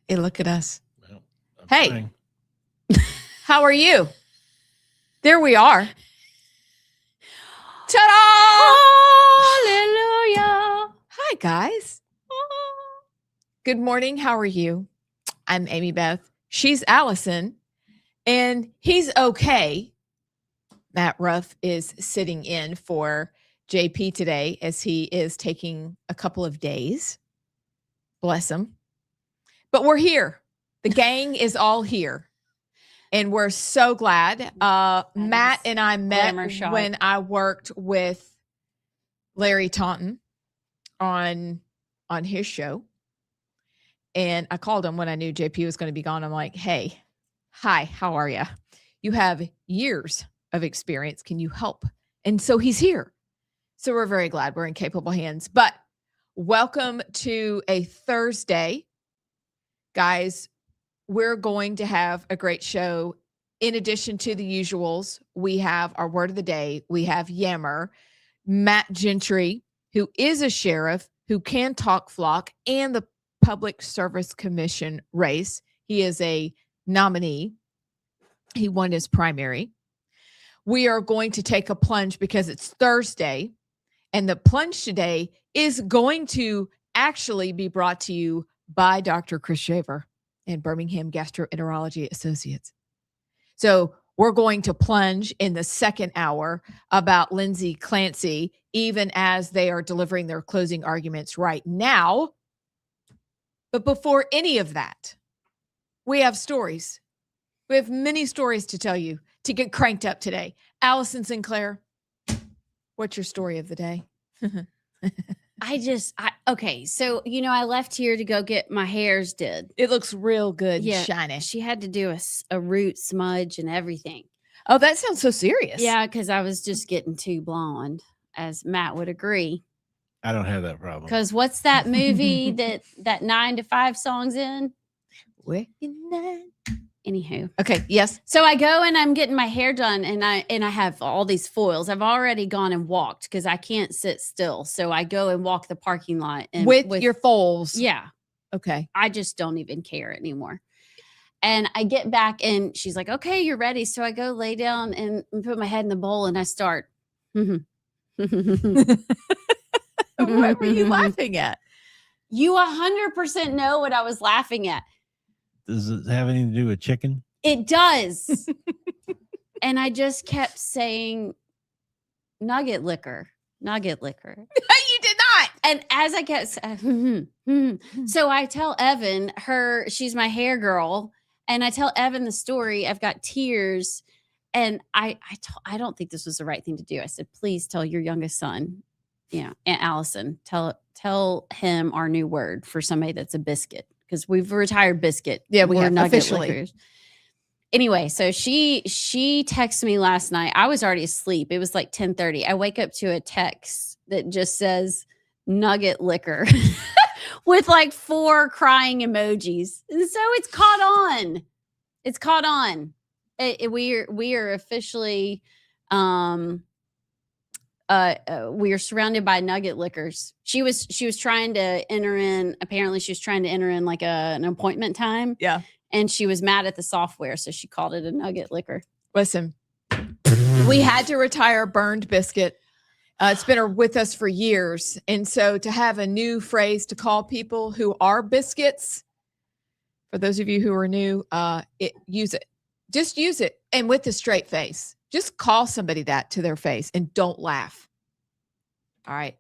Hey, look at us. Well, Hey. trying. How are you? There we are. Ta-da! Hallelujah. Hi, guys. Good morning. How are you? I'm Amie Beth. She's Allison, and he's okay. Matt Ruff is sitting in for JP today as he is taking a couple of days. Bless him. But we're here. The gang is all here. And we're so glad. Matt and I met when I worked with Larry Taunton on his show. And I called him when I knew JP was going to be gone. I'm like, hey, hi, how are you? You have years of experience. Can you help? And so he's here. So we're very glad we're in capable hands. But welcome to a Thursday. Guys, we're going to have a great show. In addition to the usuals, we have our word of the day. We have Yammer, Matt Gentry, who is a sheriff, who can talk flock, and the Public Service Commission race. He is a nominee. He won his primary. We are going to take a plunge because it's Thursday, and the plunge today is going to actually be brought to you by Dr. Chris Shaver and Birmingham Gastroenterology Associates. So we're going to plunge in the second hour about Lindsay Clancy, even as they are delivering their closing arguments right now. But before any of that, we have stories. We have many stories to tell you to get cranked up today. Allison Sinclair, what's your story of the day? Okay. So, I left here to go get my hairs did. It looks real good and shiny. She had to do a root smudge and everything. Oh, that sounds so serious. Yeah, because I was just getting too blonde, as Matt would agree. I don't have that problem. Because what's that movie that 9 to 5 songs in? Anywho. Okay. Yes. So I go and I'm getting my hair done, and I have all these foils. I've already gone and walked because I can't sit still. So I go and walk the parking lot and with your foals. Yeah. Okay. I just don't even care anymore. And I get back and she's like, okay, you're ready. So I go lay down and put my head in the bowl and I start. What were you laughing at? You 100% know what I was laughing at. Does it have anything to do with chicken? It does. And I just kept saying nugget liquor. You did not. And as I kept saying, so I tell Evan, she's my hair girl. And I tell Evan the story. I've got tears. And I don't think this was the right thing to do. I said, please tell your youngest son, Aunt Allison, tell him our new word for somebody that's a biscuit. Because we've retired biscuit. Yeah, we have nugget officially. Liquors. Anyway, so she texted me last night. I was already asleep. It was like 10:30. I wake up to a text that just says nugget liquor with like 4 crying emojis. And so it's caught on. It's caught on. We are officially we are surrounded by nugget liquors. She was trying to enter in. Apparently, she was trying to enter in like an appointment time. Yeah, and she was mad at the software, so she called it a nugget liquor. Listen, we had to retire Burned Biscuit. It's been with us for years, and so to have a new phrase to call people who are biscuits, for those of you who are new, use it. Just use it, and with a straight face. Just call somebody that to their face and don't laugh. All right.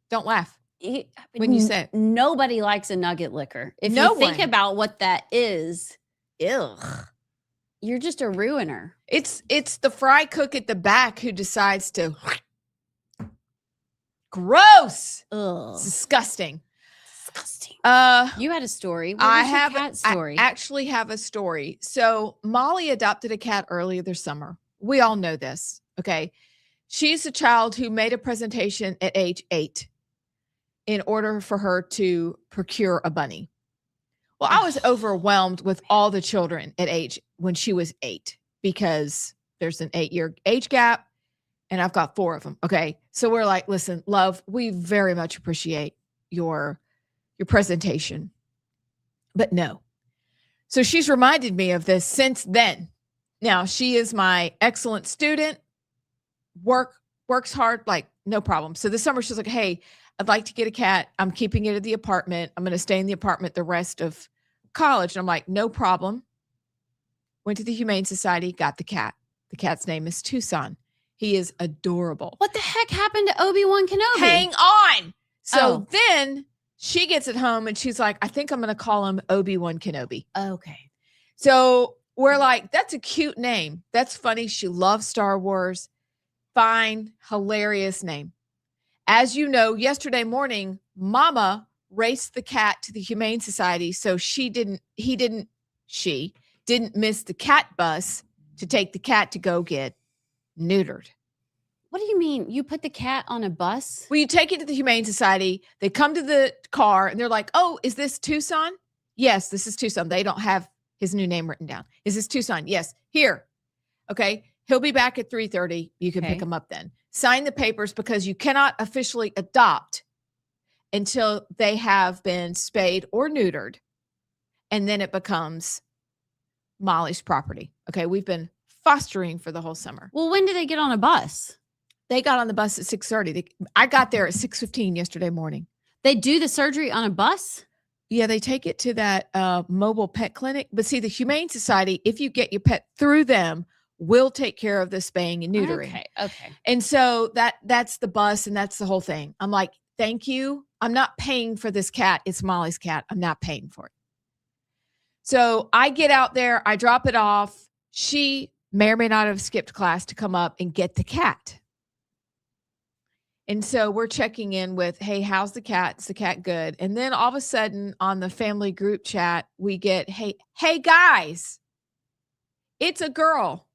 Don't laugh when you say it. Nobody likes a nugget liquor. If you think about what that is, you're just a ruiner. It's the fry cook at the back who decides to. Gross. Ugh. It's disgusting. Disgusting. You had a story. I actually have a story. So Molly adopted a cat earlier this summer. We all know this. Okay. She's a child who made a presentation at age 8 in order for her to procure a bunny. Well, I was overwhelmed with all the children at age when she was 8 because there's an 8-year age gap and I've got 4 of them. Okay. So we're like, listen, love, we very much appreciate your presentation. But no. So she's reminded me of this since then. Now, she is my excellent student, works hard, like no problem. So this summer she's like, hey, I'd like to get a cat. I'm keeping it at the apartment. I'm going to stay in the apartment the rest of college. And I'm like, no problem. Went to the Humane Society, got the cat. The cat's name is Tucson. He is adorable. What the heck happened to Obi-Wan Kenobi? Hang on. So Oh. then she gets at home and she's like, I think I'm going to call him Obi-Wan Kenobi. Okay. So we're like, that's a cute name. That's funny. She loves Star Wars. Fine, hilarious name. As you know, yesterday morning, Mama raced the cat to the Humane Society. So he didn't miss the cat bus to take the cat to go get neutered. What do you mean? You put the cat on a bus? Well, you take it to the Humane Society. They come to the car and they're like, oh, is this Tucson? Yes, this is Tucson. They don't have his new name written down. Is this Tucson? Yes. Here. Okay. He'll be back at 3:30. You can pick him up then. Sign the papers because you cannot officially adopt until they have been spayed or neutered. And then it becomes Molly's property. Okay. We've been fostering for the whole summer. Well, when did they get on a bus? They got on the bus at 6:30. I got there at 6:15 yesterday morning. They do the surgery on a bus? Yeah, they take it to that mobile pet clinic. But see, the Humane Society, if you get your pet through them, will take care of the spaying and neutering. Okay. And so that's the bus and that's the whole thing. I'm like, thank you. I'm not paying for this cat. It's Molly's cat. I'm not paying for it. So I get out there, I drop it off. She may or may not have skipped class to come up and get the cat. And so we're checking in with, hey, how's the cat? Is the cat good? And then all of a sudden on the family group chat, we get, hey guys, it's a girl.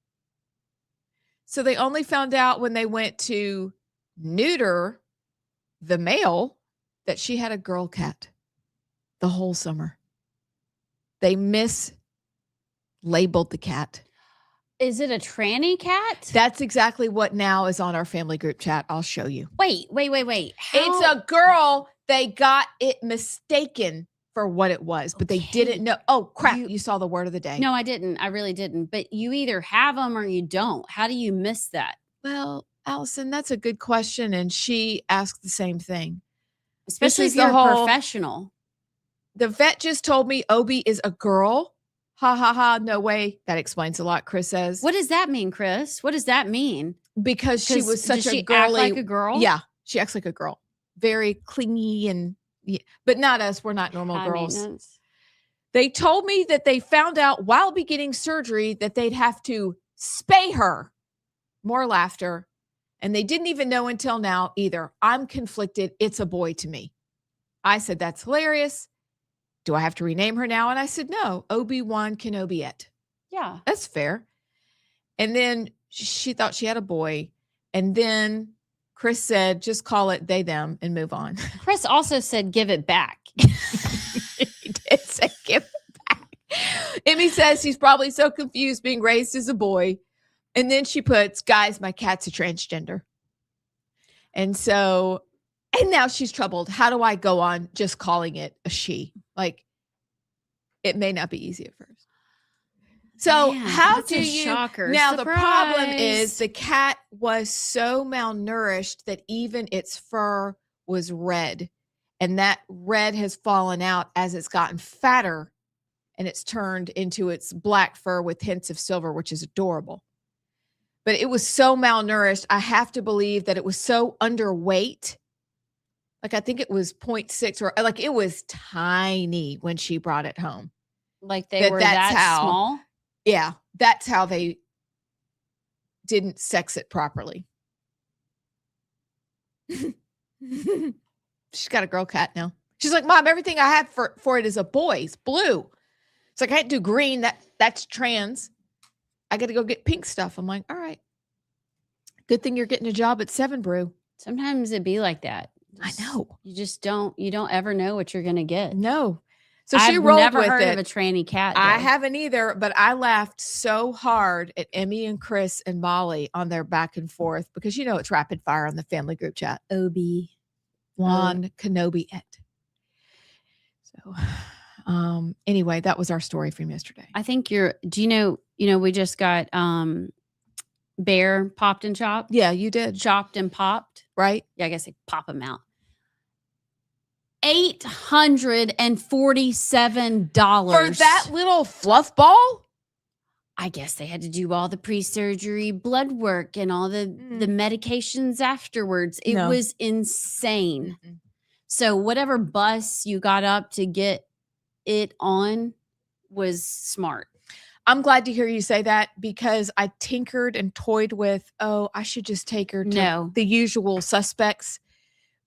So they only found out when they went to neuter the male that she had a girl cat the whole summer. They mislabeled the cat. Is it a tranny cat? That's exactly what now is on our family group chat. I'll show you. Wait. It's a girl. They got it mistaken for what it was, but they didn't know. Oh, crap. You saw the word of the day. No, I didn't. I really didn't. But you either have them or you don't. How do you miss that? Well, Allison, that's a good question. And she asked the same thing. Especially if you're a professional. The vet just told me Obi is a girl. Ha, ha, ha. No way. That explains a lot, Chris says. What does that mean, Chris? What does that mean? Because she was such a girly. Act like a girl? Yeah, she acts like a girl. Very clingy and, yeah, but not us. We're not normal High girls. maintenance. They told me that they found out while beginning surgery that they'd have to spay her. More laughter. And they didn't even know until now either. I'm conflicted. It's a boy to me. I said, that's hilarious. Do I have to rename her now? And I said, no, Obi-Wan Kenobi-ette. Yeah. That's fair. And then she thought she had a boy. And then Chris said, just call it they, them and move on. Chris also said, give it back. He did say, give it back. Emmy says he's probably so confused being raised as a boy. And then she puts, guys, my cat's a transgender. And so, and now she's troubled. How do I go on just calling it a she? Like, it may not be easy at first. So Man, how that's do a you shocker. now? The problem Surprise. is the cat was so malnourished that even its fur was red, and that red has fallen out as it's gotten fatter, and it's turned into its black fur with hints of silver, which is adorable. But it was so malnourished. I have to believe that it was so underweight. Like, I think it was 0.6 or like it was tiny when she brought it home. Like they were that small? Yeah, that's how they didn't sex it properly. She's got a girl cat now. She's like, Mom, everything I have for it is a boy. It's blue. It's like, I can't do green. That's trans. I got to go get pink stuff. I'm like, all right. Good thing you're getting a job at 7 Brew. Sometimes it'd be like that. I know. You don't ever know what you're going to get. No. So I've she rolled never with heard it. of a tranny cat. I though. haven't either, but I laughed so hard at Emmy and Chris and Molly on their back and forth because, you know, it's rapid fire on the family group chat. Obi-Wan Kenobi-ette. So Anyway, that was our story from yesterday. I think do you know, we just got bear popped and chopped. Yeah, you did. Chopped and popped. Right? Yeah, I guess they pop them out. $847 For that little fluff ball? I guess they had to do all the pre-surgery blood work and all the medications afterwards. It No. was insane. So whatever bus you got up to get it on was smart. I'm glad to hear you say that because I tinkered and toyed with, I should just take her to the usual suspects.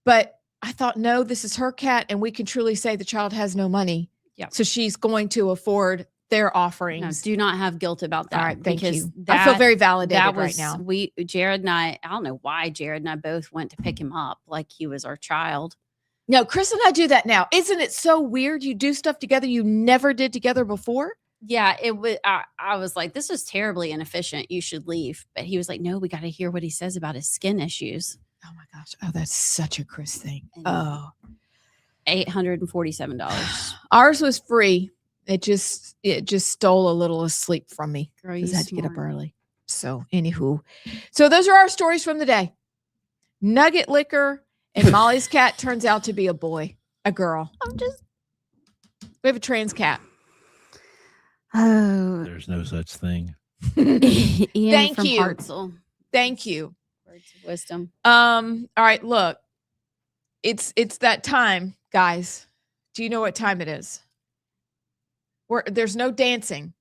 But I thought, no, this is her cat, and we can truly say the child has no money. Yep. So she's going to afford their No, offerings. do not have guilt about that. All right, thank because you. I feel very validated that was right now. Jared and I don't know why Jared and I both went to pick him up like he was our child. No, Chris and I do that now. Isn't it so weird? You do stuff together you never did together before. Yeah, it was. I was like, this is terribly inefficient. You should leave. But he was like, no, we got to hear what he says about his skin issues. Oh my gosh. Oh, that's such a Chris thing. And $847. Ours was free. It just stole a little of sleep from me Girl, because you I had to get up smart. early. So anywho, so those are our stories from the day. Nugget liquor and Molly's cat turns out to be a girl. We have a trans cat. Oh, There's no such thing. Ian Thank from you. Hartselle. Thank you. Words of wisdom. All right, look. It's that time, guys. Do you know what time it is? There's no dancing.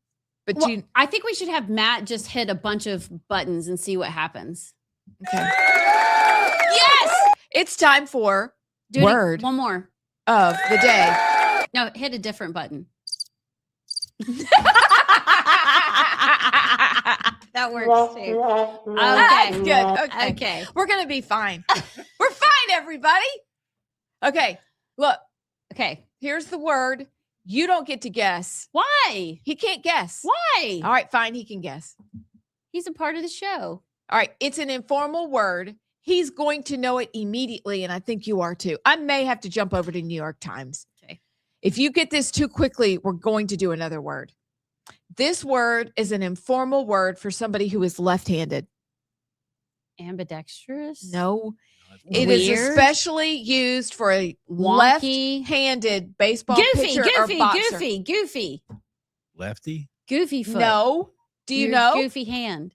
But Well, I think we should have Matt just hit a bunch of buttons and see what happens. okay. Yes! It's time for Do it word one more. of the day. No, hit a different button. That works too. That's Okay. good. Okay. Okay. We're going to be fine. We're fine, everybody. Okay. Look, Okay. here's the word. You don't get to guess. Why? He can't guess. Why? All right, fine. He can guess. He's a part of the show. All right. It's an informal word. He's going to know it immediately, and I think you are too. I may have to jump over to New York Times. Okay. If you get this too quickly, we're going to do another word. This word is an informal word for somebody who is left-handed. Ambidextrous? No. It is Weird. especially used for a Wonky. left-handed baseball Goofy, pitcher or goofy, boxer. goofy. Lefty? Goofy foot. No. Do you Your know? Goofy hand.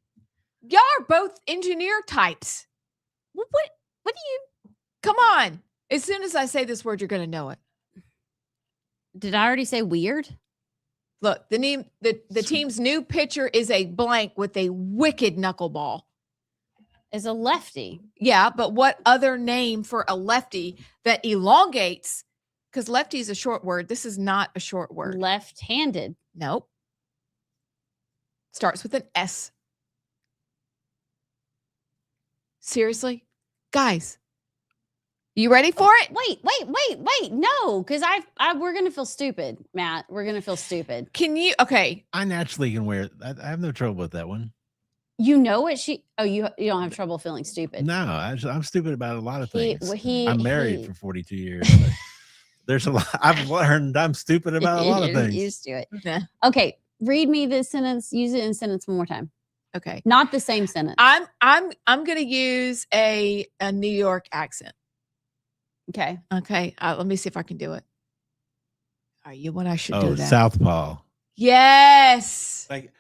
Y'all are both engineer types. What do you Come on. As soon as I say this word, you're going to know it. did I already say weird? Look, the team's new pitcher is a blank with a wicked knuckleball. Is a lefty. Yeah, but what other name for a lefty that elongates? Because lefty is a short word. This is not a short word. Left-handed. Nope. Starts with an S. Seriously? Guys, you ready for it? Wait. No, because we're gonna feel stupid, Matt. We're gonna feel stupid. Can you? Okay. I naturally can wear it. I have no trouble with that one. You know what you don't have trouble feeling stupid. No, I'm stupid about a lot of things. He- I'm married for 42 years. but there's a lot. I've learned I'm stupid about a lot of You're things. used to it. Nah. Okay, read me this sentence. Use it in a sentence one more time. Okay. Not the same sentence. I'm going to use a New York accent. Okay. Okay. Let me see if I can do it. Are you when I should do that? Southpaw. Yes. Like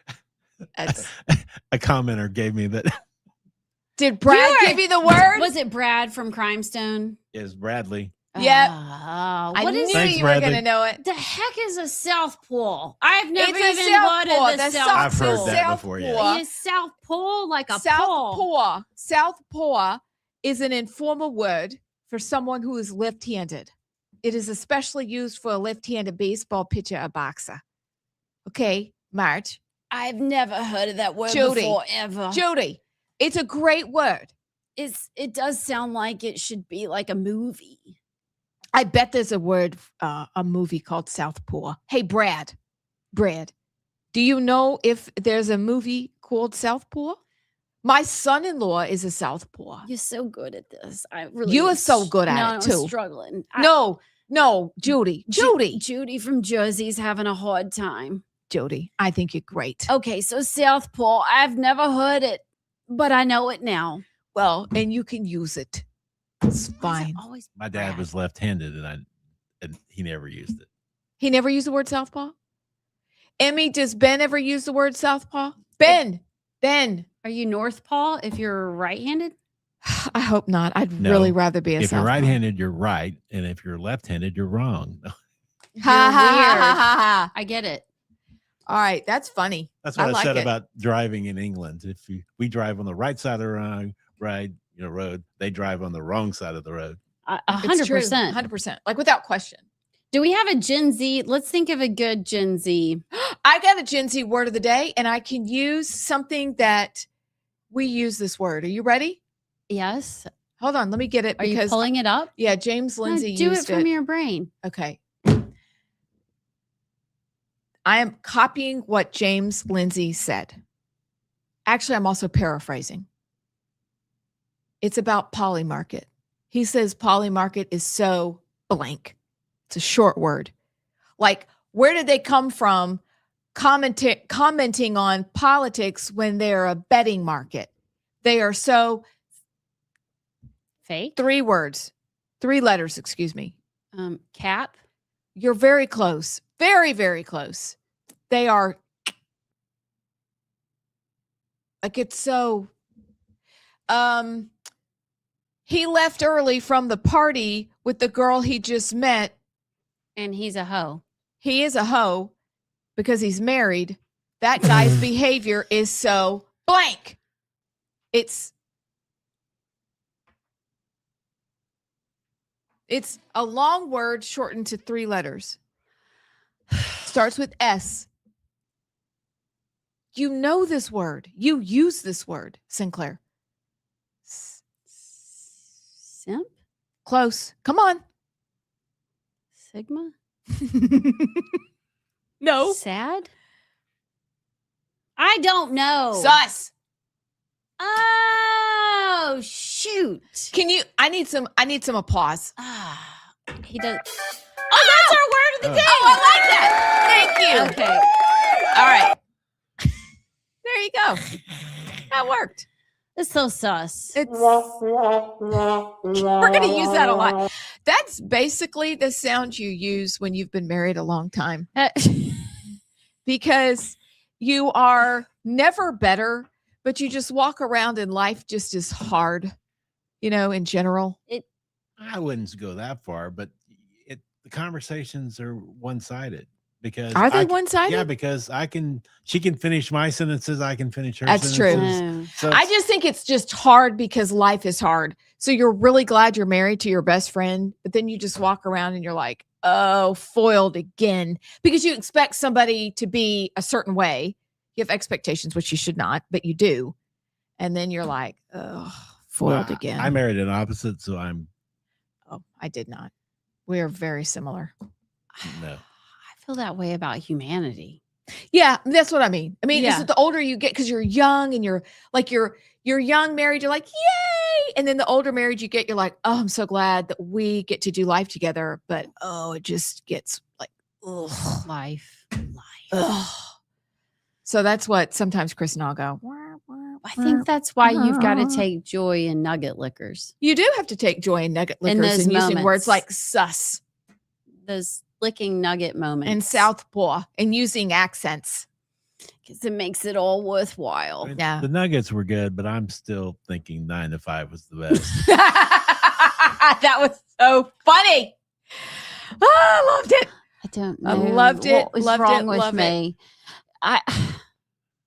That's, a commenter gave me that did Brad You're- give you the word? Was it Brad from Crimestone? is Bradley. Yep. What I is knew Thanks, you were going Bradley. to know it. the heck is a South Pole? I've never It's a even South Pole. wanted the The South South I've heard Pole. that before, yeah. Southpaw. Is South Pole like a pole? Southpaw. Southpaw is an informal word for someone who is left-handed. It is especially used for a left-handed baseball pitcher or boxer. Okay, Marge. I've never heard of that word Jody. before ever. Jody, it's a great word. It does sound like it should be like a movie. I bet there's a movie called Southpaw. Hey, Brad, do you know if there's a movie called Southpaw? My son-in-law is a Southpaw. You're so good at this. I really You are so good at it, I'm too. struggling. No, No, Judy. Judy. Judy from Jersey's having a hard time. Judy, I think you're great. Okay, so Southpaw, I've never heard it, but I know it now. Well, and you can use it. It's fine. Always My dad was left-handed, and he never used it. He never used the word southpaw? Emmy, does Ben ever use the word southpaw? Ben. Are you Northpaw if you're right-handed? I hope not. I'd No. really rather be a If you're southpaw. right-handed, you're right, and if you're left-handed, you're wrong. Ha ha ha ha ha. I get it. All right, that's funny. That's what I, like said it. about driving in England. If we drive on the right side of the road, they drive on the wrong side of the road. 100%. 100%. Like without question. Do we have a Gen Z? Let's think of a good Gen Z. I got a Gen Z word of the day, and I can use something that we use this word. Are you ready? Yes. Hold on, let me get it. Are you because pulling it up? Yeah, James No, Lindsay do it used from your brain. Okay. I am copying what James Lindsay said. Actually, I'm also paraphrasing. It's about Polymarket. He says Polymarket is so blank. It's a short word. Like, where did they come from commenting on politics when they're a betting market? They are so Fake. 3 letters, excuse me. Cap. You're very close. Very, very close. They are like, it's so he left early from the party with the girl he just met. And he's a hoe. He is a hoe because he's married. That guy's behavior is so blank. It's a long word shortened to 3 letters. Starts with S. You know this word. You use this word, Sinclair. Simp? Close. Come on. Sigma? No. Sad? I don't know. Sus. Oh, shoot. I need some applause. He does. Oh, that's our word of the day. Oh, I like that. Thank you. Okay. All right. There you go. That worked. It's so sus. We're going to use that a lot. That's basically the sound you use when you've been married a long time, because you are never better, but you just walk around and life just is hard, in general. I wouldn't go that far, but the conversations are one-sided. Because Are they one-sided? Yeah, because she can finish my sentences, I can finish her That's true. sentences. So I just think it's just hard because life is hard. So you're really glad you're married to your best friend, but then you just walk around and you're like, oh, foiled again, because you expect somebody to be a certain way. You have expectations, which you should not, but you do. And then you're like, oh, foiled again. I married an opposite, so I'm. Oh, I did not. We are very similar. No. I feel that way about humanity. Yeah, that's what I mean. Yeah. It's the older you get, because you're young and you're young married, you're like, yay. And then the older married you get, you're like, oh, I'm so glad that we get to do life together. But it just gets like, ugh. Life. Ugh. So that's what sometimes Chris and I'll go. I think that's why you've got to take joy in nugget lickers. You do have to take joy in nugget lickers those and using moments. words like sus Those licking nugget moments. and southpaw and using accents. Because it makes it all worthwhile. Yeah. The Nuggets were good, but I'm still thinking 9 to 5 was the best. That was so funny. Oh, I loved it. I don't I know. loved it, What was loved wrong it, with love it. me?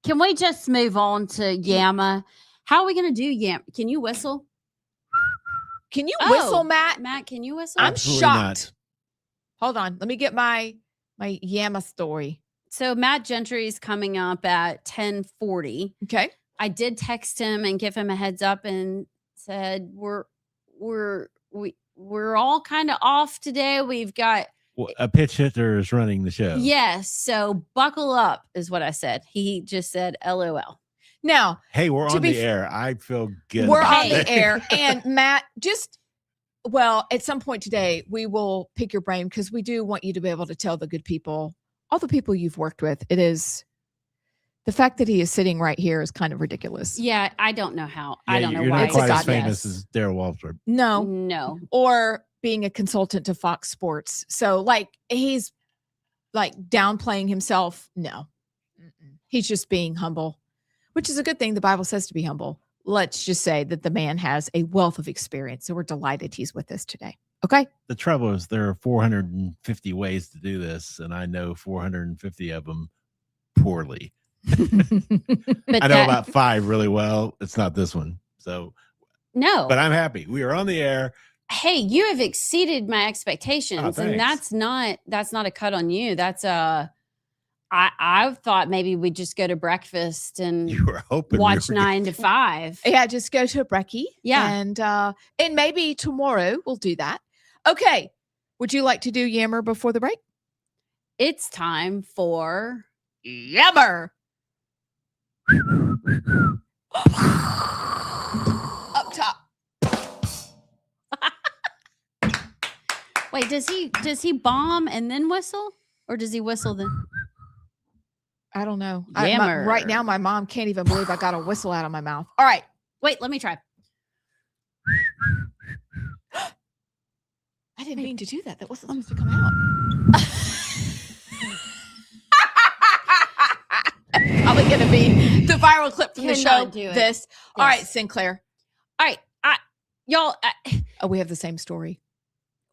Can we just move on to Yamma? How are we going to do Yamma? Can you whistle? Can you Oh, whistle, Matt? Matt, can you whistle? I'm Absolutely shocked. not. Hold on. Let me get my Yamma story. So Matt Gentry is coming up at 10:40. Okay. I did text him and give him a heads up and said we're all kind of off today. We've got A pitch hitter is running the show. yes, so buckle up is what I said. He just said LOL. Now, Hey, we're To on be the f- air. I feel good. we're about on the that. air. And Matt, just Well, at some point today, we will pick your brain because we do want you to be able to tell the good people, all the people you've worked with. It is the fact that he is sitting right here is kind of ridiculous. Yeah, I don't know how. Yeah, I don't know you're why. not It's a quite as goddess. famous as Daryl Waltrip. No, No. or being a consultant to Fox Sports. So, like, he's like downplaying himself. No, he's just being humble, which is a good thing. The Bible says to be humble. Let's just say that the man has a wealth of experience. So we're delighted he's with us today. Okay. The trouble is there are 450 ways to do this, and I know 450 of them poorly. But I know about 5 really well. It's not this one. So, no. but I'm happy. We are on the air. Hey, you have exceeded my expectations, and thanks. that's not a cut on you. That's I thought maybe we'd just go to breakfast and You were hoping watch we were 9 to 5. Yeah, just go to a brekkie. Yeah. And maybe tomorrow we'll do that. Okay. Would you like to do Yammer before the break? It's time for Yammer. Up top. Wait, does he bomb and then whistle? Or does he whistle then? I don't know. Yammer. Right now, my mom can't even believe I got a whistle out of my mouth. All right. Wait, let me try. I didn't mean to do that. That wasn't supposed to come out. Probably going to be the viral clip from the show. Cannot do it. This. All Yes. right, Sinclair. All right. Y'all, Oh, we have the same story.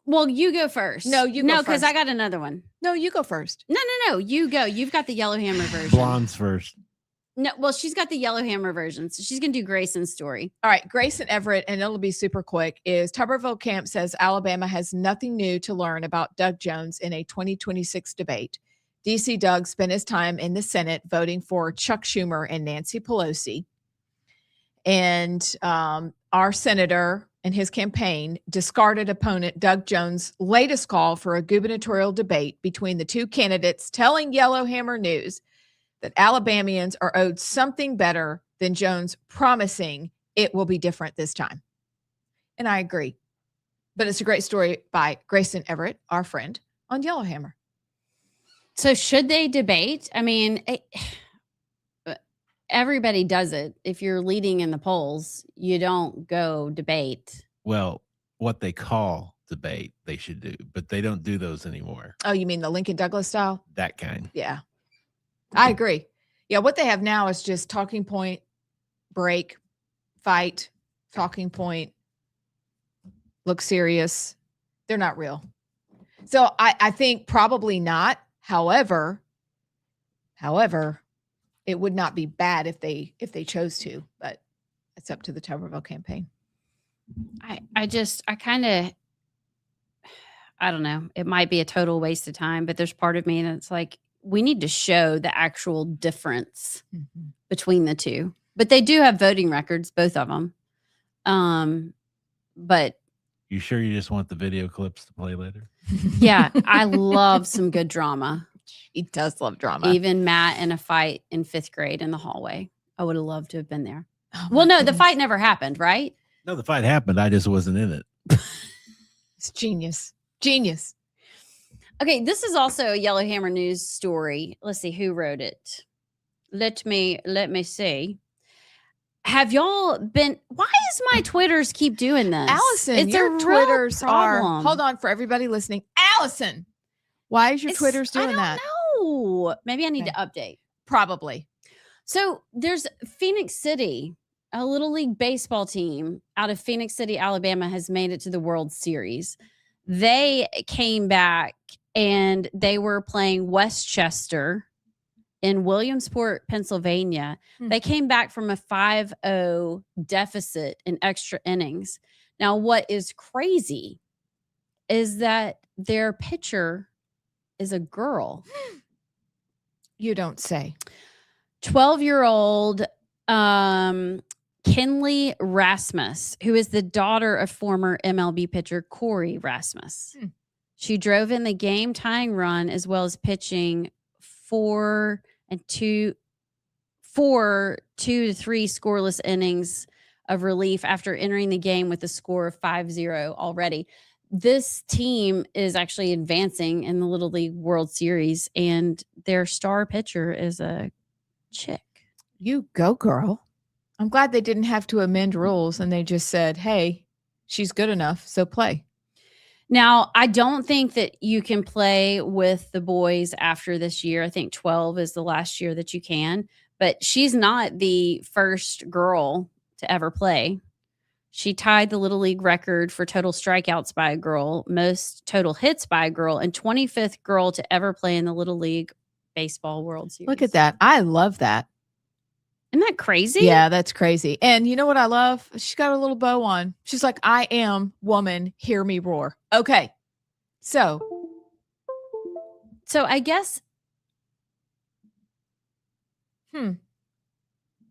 well, you go first. No, you go No, because first. I got another one. No, you go first. No. You go. You've got the Yellowhammer version. Blondes first. No, well, she's got the Yellowhammer version. So she's going to do Grayson's story. All right, Grayson Everett, and it'll be super quick, is Tuberville Camp says Alabama has nothing new to learn about Doug Jones in a 2026 debate. DC Doug spent his time in the Senate voting for Chuck Schumer and Nancy Pelosi. And our senator and his campaign discarded opponent Doug Jones' latest call for a gubernatorial debate between the two candidates, telling Yellowhammer News that Alabamians are owed something better than Jones promising it will be different this time. And I agree. But it's a great story by Grayson Everett, our friend, on Yellowhammer. So should they debate? I mean, everybody does it. If you're leading in the polls, you don't go debate. Well, what they call debate, they should do, but they don't do those anymore. Oh, you mean the Lincoln Douglas style? That kind. Yeah. I agree. Yeah, what they have now is just talking point, break, fight, talking point, look serious. They're not real. So I think probably not. However, it would not be bad if they chose to, but it's up to the Tuberville campaign. I don't know. It might be a total waste of time, but there's part of me that's like, we need to show the actual difference between the two. But they do have voting records, both of them. But You sure you just want the video clips to play later? yeah, I love some good drama. He does love drama. Even Matt in a fight in 5th grade in the hallway. I would have loved to have been there. Oh, Well, my no, the goodness. fight never happened, right? No, the fight happened. I just wasn't in it. It's genius. Genius. Okay, this is also a Yellowhammer News story. Let's see who wrote it. Let me see. Have y'all been? Why is my Twitters keep doing this? Allison, it's your a real Twitters are. problem. Hold on for everybody listening. Allison, why is your Twitters doing I don't that? know. Maybe I need Okay. to update. Probably. So there's Phoenix City, a little league baseball team out of Phoenix City, Alabama, has made it to the World Series. They came back and they were playing Westchester in Williamsport, Pennsylvania. They came back from a 5-0 deficit in extra innings. Now, what is crazy is that their pitcher is a girl. You don't say. 12-year-old Kinley Rasmus, who is the daughter of former MLB pitcher Corey Rasmus. She drove in the game-tying run as well as pitching 2 to 3 scoreless innings of relief after entering the game with a score of 5-0 already. This team is actually advancing in the Little League World Series, and their star pitcher is a chick. You go, girl. I'm glad they didn't have to amend rules and they just said, hey, she's good enough, so play. Now, I don't think that you can play with the boys after this year. I think 12 is the last year that you can, but she's not the first girl to ever play. She tied the Little League record for total strikeouts by a girl, most total hits by a girl, and 25th girl to ever play in the Little League Baseball World Series. Look at that. I love that. Isn't that crazy? Yeah, that's crazy. And you know what I love? She's got a little bow on. She's like, I am woman, hear me roar. Okay. So I guess.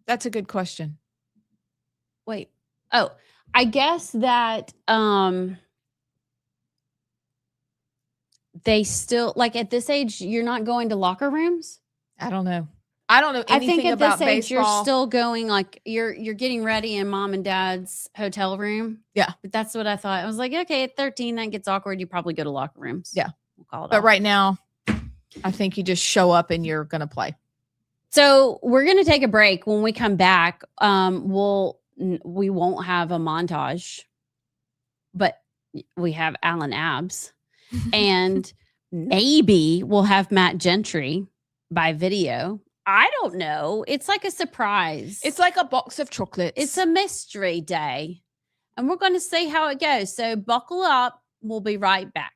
That's a good question. Wait. Oh, I guess that they still, like, at this age, you're not going to locker rooms? I don't know. I don't know anything I think at about this age baseball. you're still going, like, you're getting ready in mom and dad's hotel room. Yeah. But that's what I thought. I was like, okay, at 13 that gets awkward. You probably go to locker rooms. Yeah. We'll call it But off. right now, I think you just show up and you're going to play. So we're going to take a break. When we come back, we won't have a montage, but we have Alan Abs, and maybe we'll have Matt Gentry by video. I don't know. It's like a surprise. It's like a box of chocolates. It's a mystery day, and we're going to see how it goes. So buckle up. We'll be right back.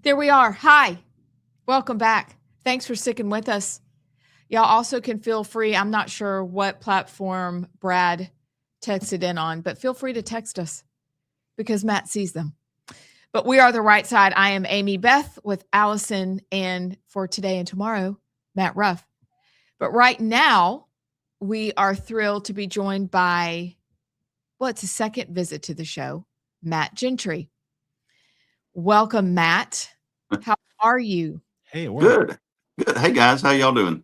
There we are. Hi. Welcome back. Thanks for sticking with us. Y'all also can feel free. I'm not sure what platform Brad texted in on, but feel free to text us because Matt sees them. But we are the right side. I am Amie Beth with Allison, and for today and tomorrow, Matt Ruff. But right now, we are thrilled to be joined by, well, it's a second visit to the show, Matt Gentry. Welcome, Matt. How are you? Hey, it worked. Good. Hey guys, how y'all doing?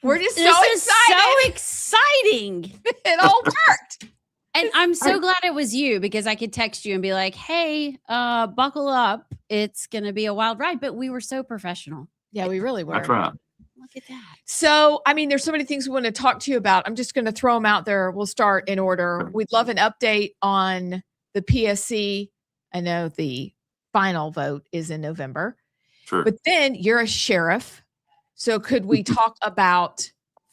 We're just This so is excited. so exciting. It all worked. And I'm so glad it was you because I could text you and be like, hey, buckle up. It's going to be a wild ride. But we were so professional. Yeah, we really were. That's right. Look at that. So, I mean, there's so many things we want to talk to you about. I'm just going to throw them out there. We'll start in order. We'd love an update on the PSC. I know the final vote is in November. Sure. But then you're a sheriff. So could we talk about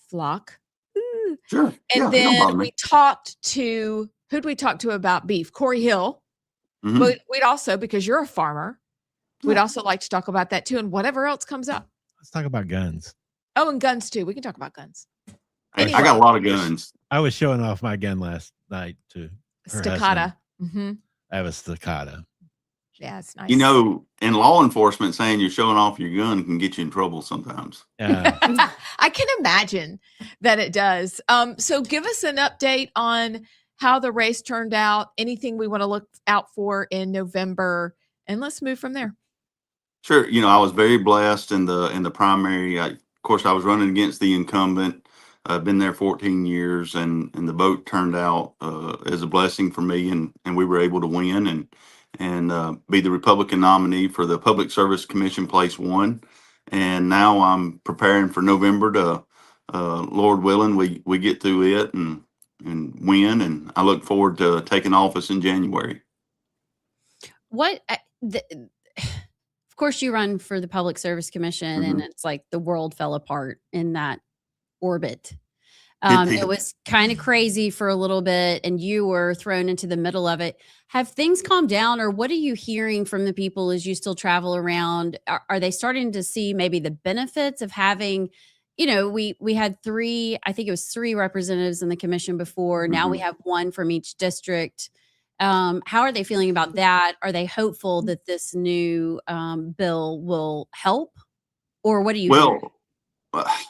flock? Sure. And yeah, then we talked to, who'd we talk to about beef? Corey Hill. Mhm. But we'd also, because you're a farmer, we'd Yeah. also like to talk about that too and whatever else comes up. Let's talk about guns. Oh, and guns too. We can talk about guns. Hey, anyway. I got a lot of guns. I was showing off my gun last night to her Staccato. husband. I have a staccato. Yeah, it's nice. You know, in law enforcement, saying you're showing off your gun can get you in trouble sometimes. I can imagine that it does. So give us an update on how the race turned out, anything we want to look out for in November, and let's move from there. Sure. You know, I was very blessed in the primary. Of course, I was running against the incumbent. I've been there 14 years, and the vote turned out as a blessing for me, and we were able to win and be the Republican nominee for the Public Service Commission Place 1. And now I'm preparing for November to, Lord willing, we get through it and win. And I look forward to taking office in January. Of course, you run for the Public Service Commission, and it's like the world fell apart in that orbit. It was kind of crazy for a little bit, and you were thrown into the middle of it. Have things calmed down, or what are you hearing from the people as you still travel around? Are they starting to see maybe the benefits of having, you know, we had three representatives in the commission before. Now we have one from each district. How are they feeling about that? Are they hopeful that this new bill will help, or what do you hear?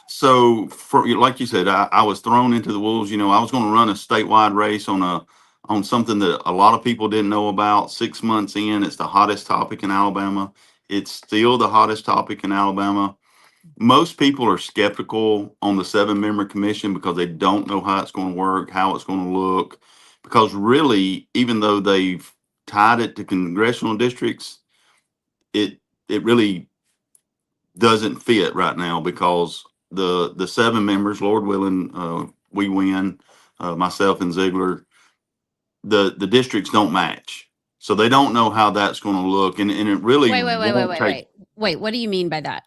So like you said, I was thrown into the wolves. You know, I was going to run a statewide race on something that a lot of people didn't know about. 6 months in, it's the hottest topic in Alabama. It's still the hottest topic in Alabama. Most people are skeptical on the 7-member commission because they don't know how it's going to work, how it's going to look. Because really, even though they've tied it to congressional districts, it really doesn't fit right now because the 7 members, Lord willing, we win, myself and Ziegler, the districts don't match. So they don't know how that's going to look. And it really Wait, what do you mean by that?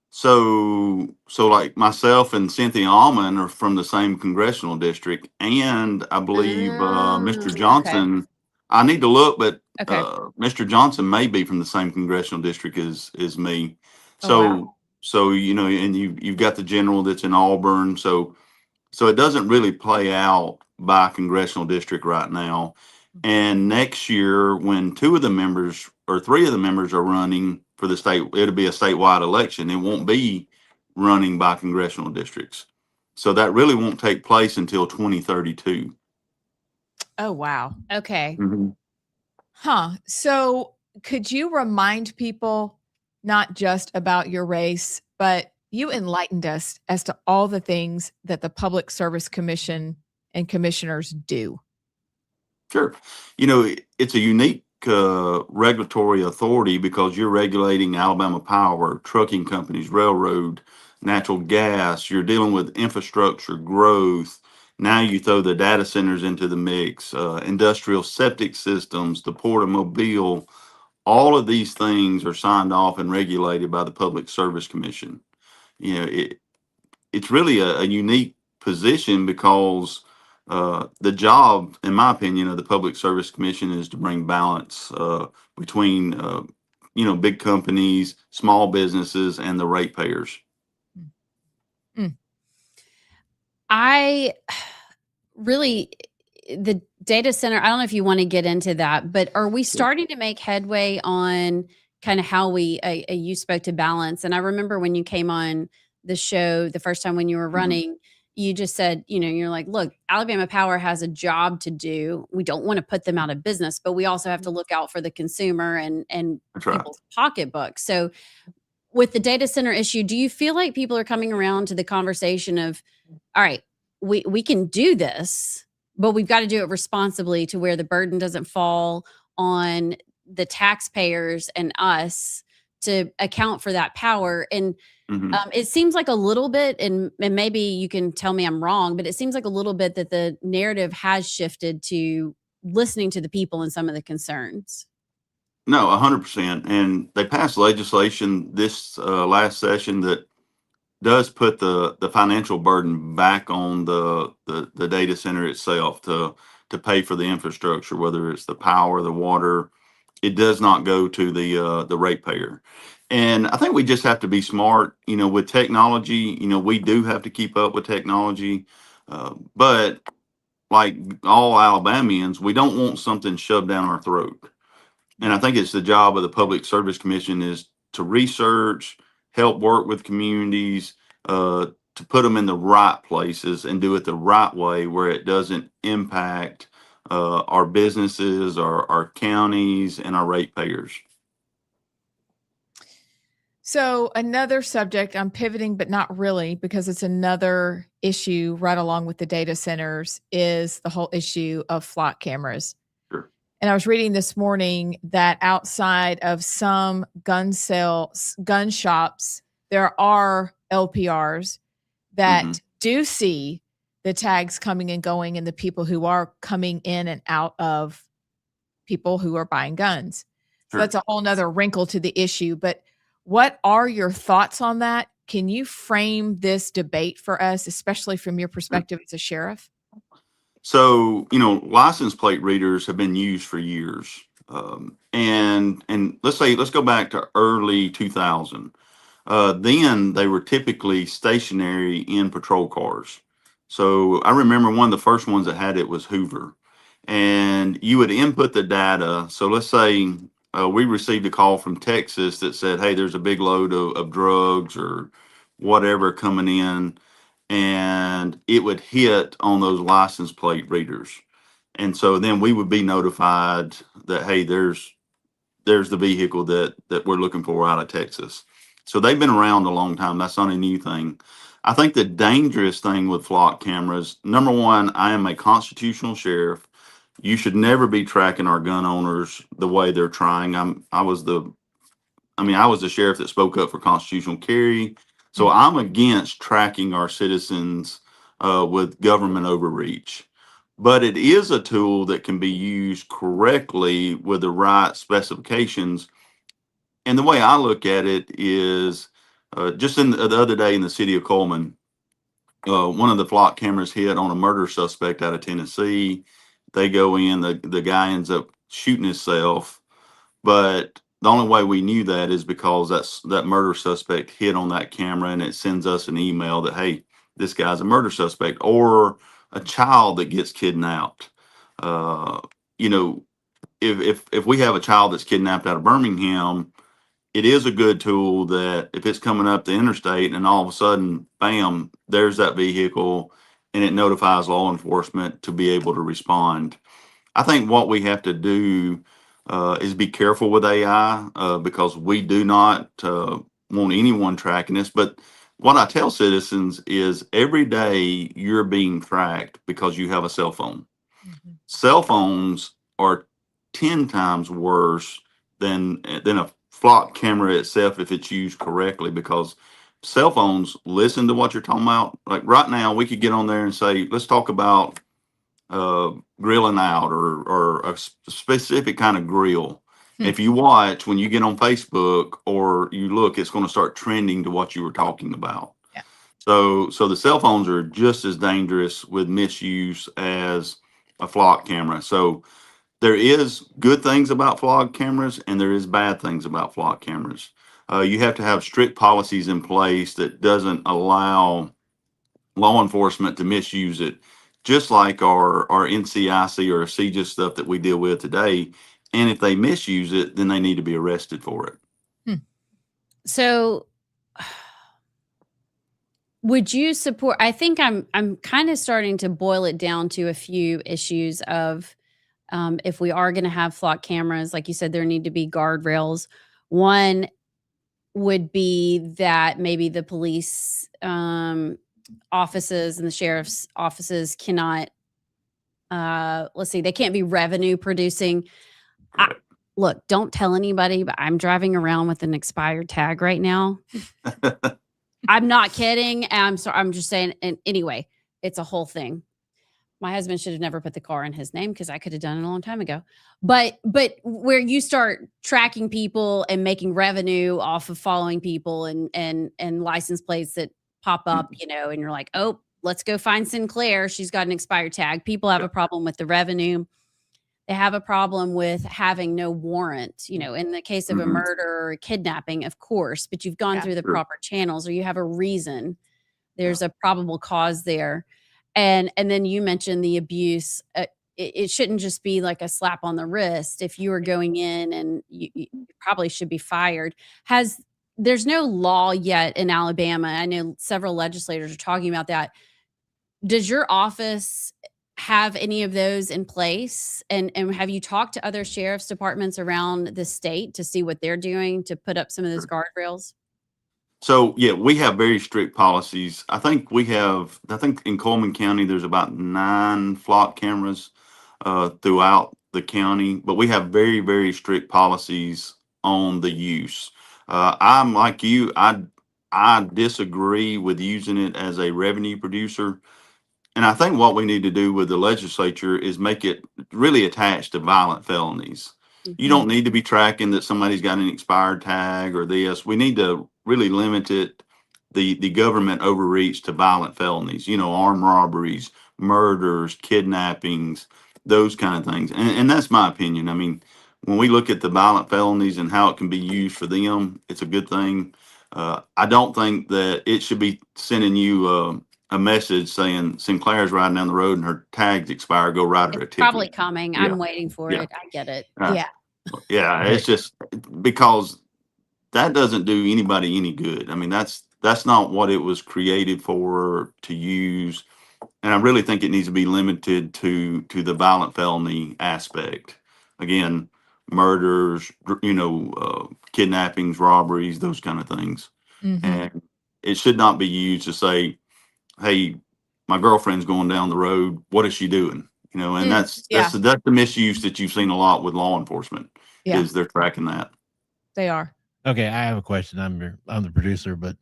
So like myself and Cynthia Almond are from the same congressional district, and I believe Mr. Johnson. Okay. I need to look, but Okay. Mr. Johnson may be from the same congressional district as me. So Oh, wow. so you know, and you've got the general that's in Auburn. So it doesn't really play out by congressional district right now. And next year, when 2 of the members or 3 of the members are running for the state, it'll be a statewide election. It won't be running by congressional districts. So that really won't take place until 2032. Oh, wow. Okay. Huh. So could you remind people not just about your race, but you enlightened us as to all the things that the Public Service Commission and commissioners do? Sure. You know, it's a unique regulatory authority because you're regulating Alabama Power, trucking companies, railroad, natural gas. You're dealing with infrastructure growth. Now you throw the data centers into the mix, industrial septic systems, the Port of Mobile. All of these things are signed off and regulated by the Public Service Commission. You know, it's really a unique position because the job, in my opinion, of the Public Service Commission is to bring balance between big companies, small businesses, and the ratepayers. I really, the data center, I don't know if you want to get into that, but are we starting to make headway on kind of how you spoke to balance? And I remember when you came on the show the first time when you were running, you just said, you're like, look, Alabama Power has a job to do. We don't want to put them out of business, but we also have to look out for the consumer and That's right. people's pocketbooks. So with the data center issue, do you feel like people are coming around to the conversation of, all right, we can do this, but we've got to do it responsibly to where the burden doesn't fall on the taxpayers and us to account for that power? And it seems like a little bit, and maybe you can tell me I'm wrong, but it seems like a little bit that the narrative has shifted to listening to the people and some of the concerns. No, 100%. And they passed legislation this last session that does put the financial burden back on the data center itself to pay for the infrastructure, whether it's the power, the water. It does not go to the ratepayer. And I think we just have to be smart, with technology. We do have to keep up with technology, but like all Alabamians, we don't want something shoved down our throat. And I think it's the job of the Public Service Commission is to research, help work with communities, to put them in the right places and do it the right way where it doesn't impact our businesses, our counties, and our ratepayers. So another subject, I'm pivoting, but not really, because it's another issue right along with the data centers, is the whole issue of flock cameras. Sure. And I was reading this morning that outside of some gun shops, there are LPRs that do see the tags coming and going and the people who are coming in and out of people who are buying guns. So that's a whole nother wrinkle to the issue. But what are your thoughts on that? Can you frame this debate for us, especially from your perspective as a sheriff? So, license plate readers have been used for years. And let's go back to early 2000. Then they were typically stationary in patrol cars. So I remember one of the first ones that had it was Hoover. And you would input the data. So let's say we received a call from Texas that said, hey, there's a big load of drugs or whatever coming in. And it would hit on those license plate readers. And so then we would be notified that, hey, there's the vehicle that we're looking for out of Texas. So they've been around a long time. That's not a new thing. I think the dangerous thing with flock cameras, number one, I am a constitutional sheriff. You should never be tracking our gun owners the way they're trying. I was the sheriff that spoke up for constitutional carry. So I'm against tracking our citizens with government overreach. But it is a tool that can be used correctly with the right specifications. And the way I look at it is just the other day in the city of Coleman, one of the flock cameras hit on a murder suspect out of Tennessee. They go in, the guy ends up shooting himself. But the only way we knew that is because that murder suspect hit on that camera, and it sends us an email that, hey, this guy's a murder suspect, or a child that gets kidnapped. If we have a child that's kidnapped out of Birmingham, it is a good tool that if it's coming up the interstate and all of a sudden, bam, there's that vehicle, and it notifies law enforcement to be able to respond. I think what we have to do is be careful with AI because we do not want anyone tracking us. But what I tell citizens is every day you're being tracked because you have a cell phone. Cell phones are 10 times worse than a flock camera itself if it's used correctly, because cell phones listen to what you're talking about. Like right now, we could get on there and say, let's talk about grilling out or a specific kind of grill. If you watch, when you get on Facebook or you look, it's going to start trending to what you were talking about. Yeah. So the cell phones are just as dangerous with misuse as a flock camera. So there is good things about flock cameras and there is bad things about flock cameras. You have to have strict policies in place that doesn't allow law enforcement to misuse it, just like our NCIC or CJIS stuff that we deal with today. And if they misuse it, then they need to be arrested for it. So would you support, I think I'm kind of starting to boil it down to a few issues of if we are going to have flock cameras, like you said, there need to be guardrails. One would be that maybe the police offices and the sheriff's offices cannot, let's see, they can't be revenue producing. Look, don't tell anybody, but I'm driving around with an expired tag right now. I'm not kidding. I'm sorry. I'm just saying. And anyway, it's a whole thing. My husband should have never put the car in his name because I could have done it a long time ago. But where you start tracking people and making revenue off of following people and license plates that pop up, you know, and you're like, oh, let's go find Sinclair. She's got an expired tag. People have a problem with the revenue. They have a problem with having no warrant, you know, in the case of a murder or a kidnapping, of course, but you've gone through the proper channels or you have a reason. There's a probable cause there. And then you mentioned the abuse. It shouldn't just be like a slap on the wrist. If you are going in and you probably should be fired. There's no law yet in Alabama. I know several legislators are talking about that. Does your office have any of those in place? And have you talked to other sheriff's departments around the state to see what they're doing to put up some of those guardrails? So yeah, we have very strict policies. I think in Coleman County, there's about 9 flock cameras throughout the county, but we have very, very strict policies on the use. I'm like you, I disagree with using it as a revenue producer. And I think what we need to do with the legislature is make it really attached to violent felonies. You don't need to be tracking that somebody's got an expired tag or this. We need to really limit it, the government overreach to violent felonies, you know, armed robberies, murders, kidnappings, those kind of things. And that's my opinion. I mean, when we look at the violent felonies and how it can be used for them, it's a good thing. I don't think that it should be sending you a message saying Sinclair's riding down the road and her tag's expired, go write her a It's ticket. probably coming. Yeah. I'm waiting for Yeah. it. I get it. Yeah. Yeah, it's just because that doesn't do anybody any good. I mean, that's not what it was created for, to use. And I really think it needs to be limited to the violent felony aspect. Again, murders, you know, kidnappings, robberies, those kind of things. And it should not be used to say, hey, my girlfriend's going down the road. What is she doing? You know, and that's the misuse that you've seen a lot with law enforcement. Is they're tracking that. They are. Okay, I have a question. I'm the producer, but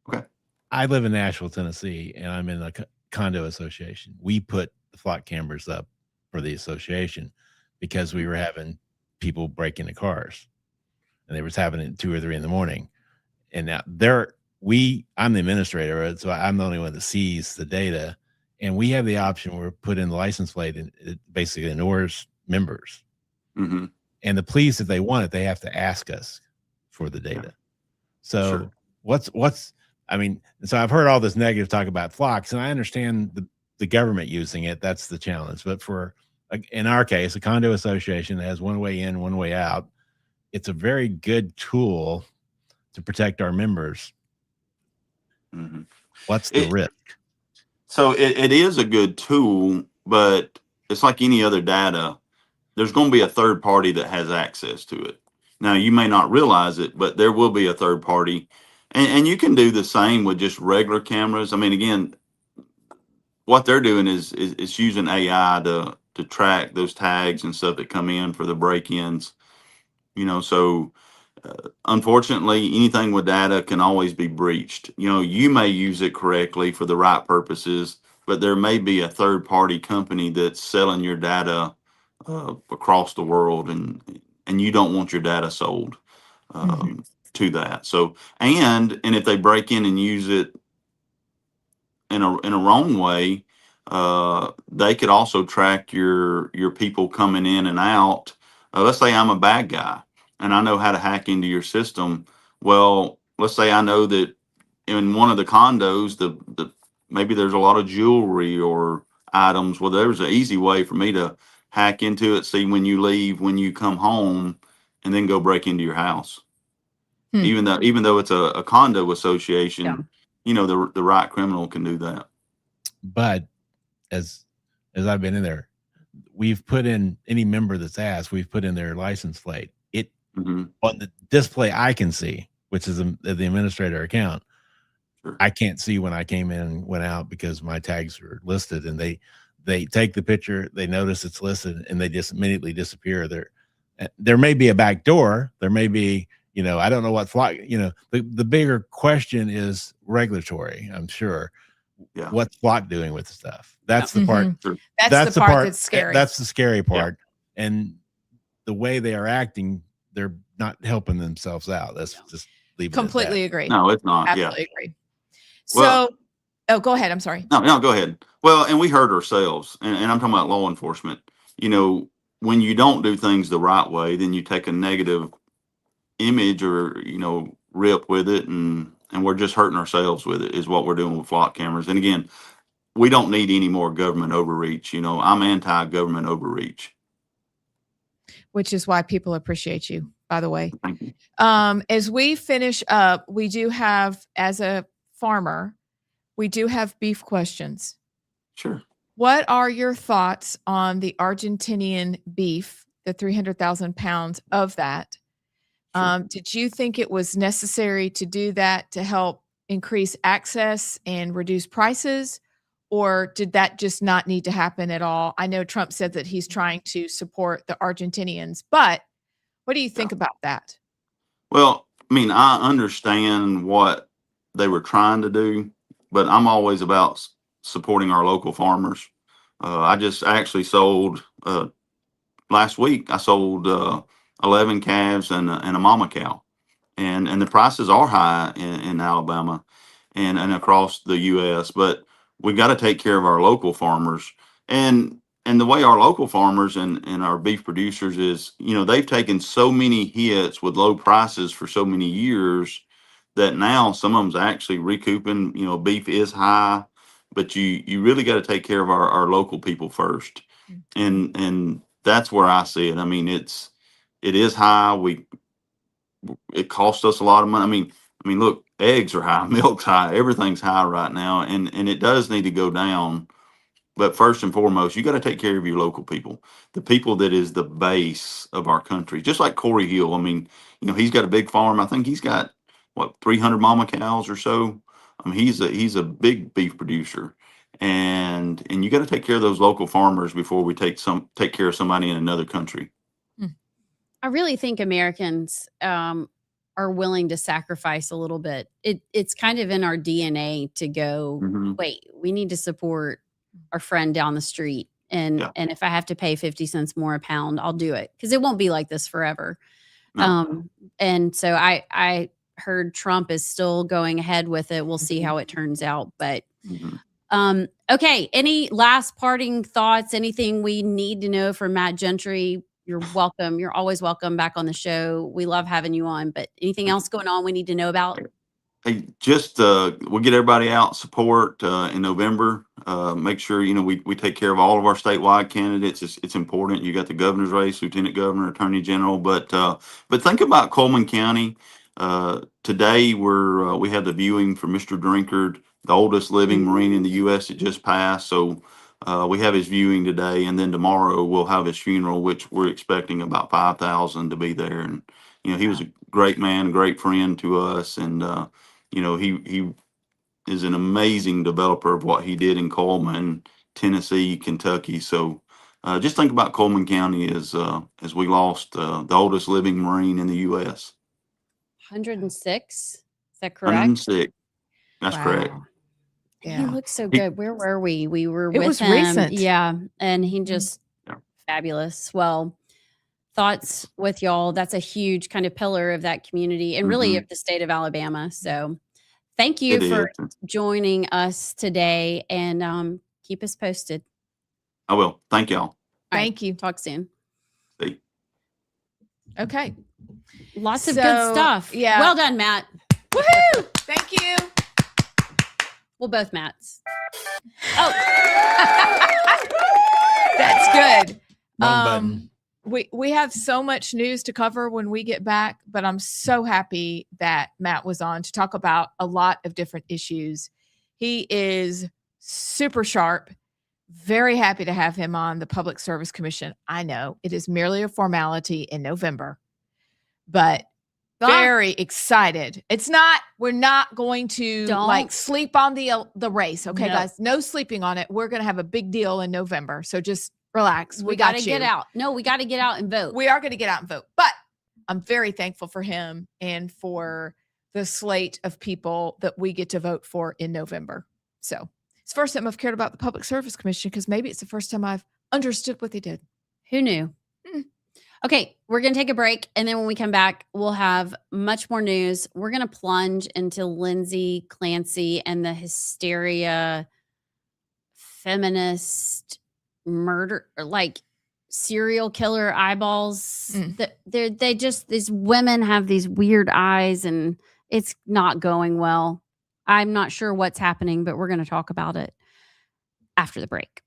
okay, I live in Nashville, Tennessee, and I'm in a condo association. We put the flock cameras up for the association because we were having people break into cars, and they was happening at 2 or 3 in the morning. And now I'm the administrator, so I'm the only one that sees the data, and we have the option where we put in the license plate and it basically ignores members. And the police, if they want it, they have to ask us for the data. So I mean, so I've heard all this negative talk about flocks, and I understand the government using it. That's the challenge. But in our case, a condo association that has one way in, one way out, it's a very good tool to protect our members. What's the risk? So it is a good tool, but it's like any other data. There's going to be a third party that has access to it. Now, you may not realize it, but there will be a third party. And you can do the same with just regular cameras. I mean, again, what they're doing is using AI to track those tags and stuff that come in for the break-ins. You know, so unfortunately, anything with data can always be breached. You know, you may use it correctly for the right purposes, but there may be a third-party company that's selling your data across the world, and you don't want your data sold to that. So, and if they break in and use it in a wrong way, they could also track your people coming in and out. Let's say I'm a bad guy and I know how to hack into your system. Well, let's say I know that in one of the condos, the maybe there's a lot of jewelry or items. Well, there's an easy way for me to hack into it, see when you leave, when you come home, and then go break into your house. Hmm. Even though it's a condo association, Yeah. you know, the right criminal can do that. But as I've been in there, we've put in any member that's asked, we've put in their license plate. It Mhm. on the display I can see, which is the administrator account. Sure. I can't see when I came in and went out because my tags are listed, and they take the picture, they notice it's listed, and they just immediately disappear. There may be a back door, there may be, you know, I don't know what flock, you know, the bigger question is regulatory, I'm sure. Yeah. What's flock doing with the stuff? That's the part. Mhm. That's the part that's scary. That's the scary part. And the way they are acting, they're not helping themselves out. Let's just leave it Completely at agree. No, it's not. Absolutely agree. So, Well- oh, go ahead. I'm sorry. No, go ahead. Well, and we hurt ourselves, and I'm talking about law enforcement. You know, when you don't do things the right way, then you take a negative image or, you know, rip with it, and we're just hurting ourselves with it, is what we're doing with flock cameras. And again, we don't need any more government overreach. You know, I'm anti-government overreach. Which is why people appreciate you, by the way. Thank you. As we finish up, we do have, as a farmer, we do have beef questions. Sure. What are your thoughts on the Argentinian beef, the 300,000 pounds of that? Sure. Did you think it was necessary to do that to help increase access and reduce prices? Or did that just not need to happen at all? I know Trump said that he's trying to support the Argentinians, but what do you think about that? Well, I mean, I understand what they were trying to do, but I'm always about supporting our local farmers. I just actually sold last week. I sold 11 calves and a mama cow, and the prices are high in Alabama and across the U.S. But we got to take care of our local farmers, and the way our local farmers and our beef producers is, you know, they've taken so many hits with low prices for so many years that now some of them's actually recouping. You know, beef is high, but you really got to take care of our local people first, and that's where I see it. I mean, it is high. It costs us a lot of money. I mean, look, eggs are high, milk's high, everything's high right now, and it does need to go down. But first and foremost, you got to take care of your local people, the people that is the base of our country. Just like Corey Hill. I mean, you know, he's got a big farm. I think he's got what, 300 mama cows or so. I mean, he's a big beef producer, and you got to take care of those local farmers before we take care of somebody in another country. I really think Americans are willing to sacrifice a little bit. It's kind of in our DNA to go, Mhm. wait, we need to support our friend down the street. And Yeah. and if I have to pay 50 cents more a pound, I'll do it, because it won't be like this forever. No. And so I heard Trump is still going ahead with it. We'll see how it turns out. But Mhm. okay. Any last parting thoughts? Anything we need to know from Matt Gentry? You're welcome. You're always welcome back on the show. We love having you on. But anything else going on we need to know about? Hey, just we'll get everybody out support in November. Make sure, you know, we take care of all of our statewide candidates. It's important. You got the governor's race, lieutenant governor, attorney general, but think about Coleman County. Today we had the viewing for Mr. Drinkard, the oldest living Marine in the U.S. It just passed. So we have his viewing today, and then tomorrow we'll have his funeral, which we're expecting about 5,000 to be there. And you know, he was a great man, a great friend to us, and you know, he is an amazing developer of what he did in Coleman, Tennessee, Kentucky. So just think about Coleman County as we lost the oldest living Marine in the U.S. 106. Is that correct? 106. That's correct. Wow. He Yeah. looks so good. Where were we? We were It with was him. recent. Yeah. And he just Yeah. fabulous. Well, thoughts with y'all. That's a huge kind of pillar of that community and really of the state of Alabama. So thank you It for is. joining us today, and keep keep us posted. I will. Thank y'all. All right, Thank you. talk soon. See. Okay. Lots of So, good stuff. yeah. Well done, Matt. Woohoo! Thank you. Well, both Matts. Oh, That's good. Wrong button. We have so much news to cover when we get back, but I'm so happy that Matt was on to talk about a lot of different issues. He is super sharp. Very happy to have him on the Public Service Commission. I know it is merely a formality in November, but very excited. It's not, we're not going to like Don't. sleep on the race. Okay, No. guys, no sleeping on it. We're going to have a big deal in November. So just relax. we got got to you. get out. No, we got to get out and vote. We are going to get out and vote, but I'm very thankful for him and for the slate of people that we get to vote for in November. So it's the first time I've cared about the Public Service Commission because maybe it's the first time I've understood what they did. Who knew? Okay, we're going to take a break. And then when we come back, we'll have much more news. We're going to plunge into Lindsay Clancy and the hysteria, feminist murder, like serial killer eyeballs. That they just, these women have these weird eyes and it's not going well. I'm not sure what's happening, but we're going to talk about it after the break.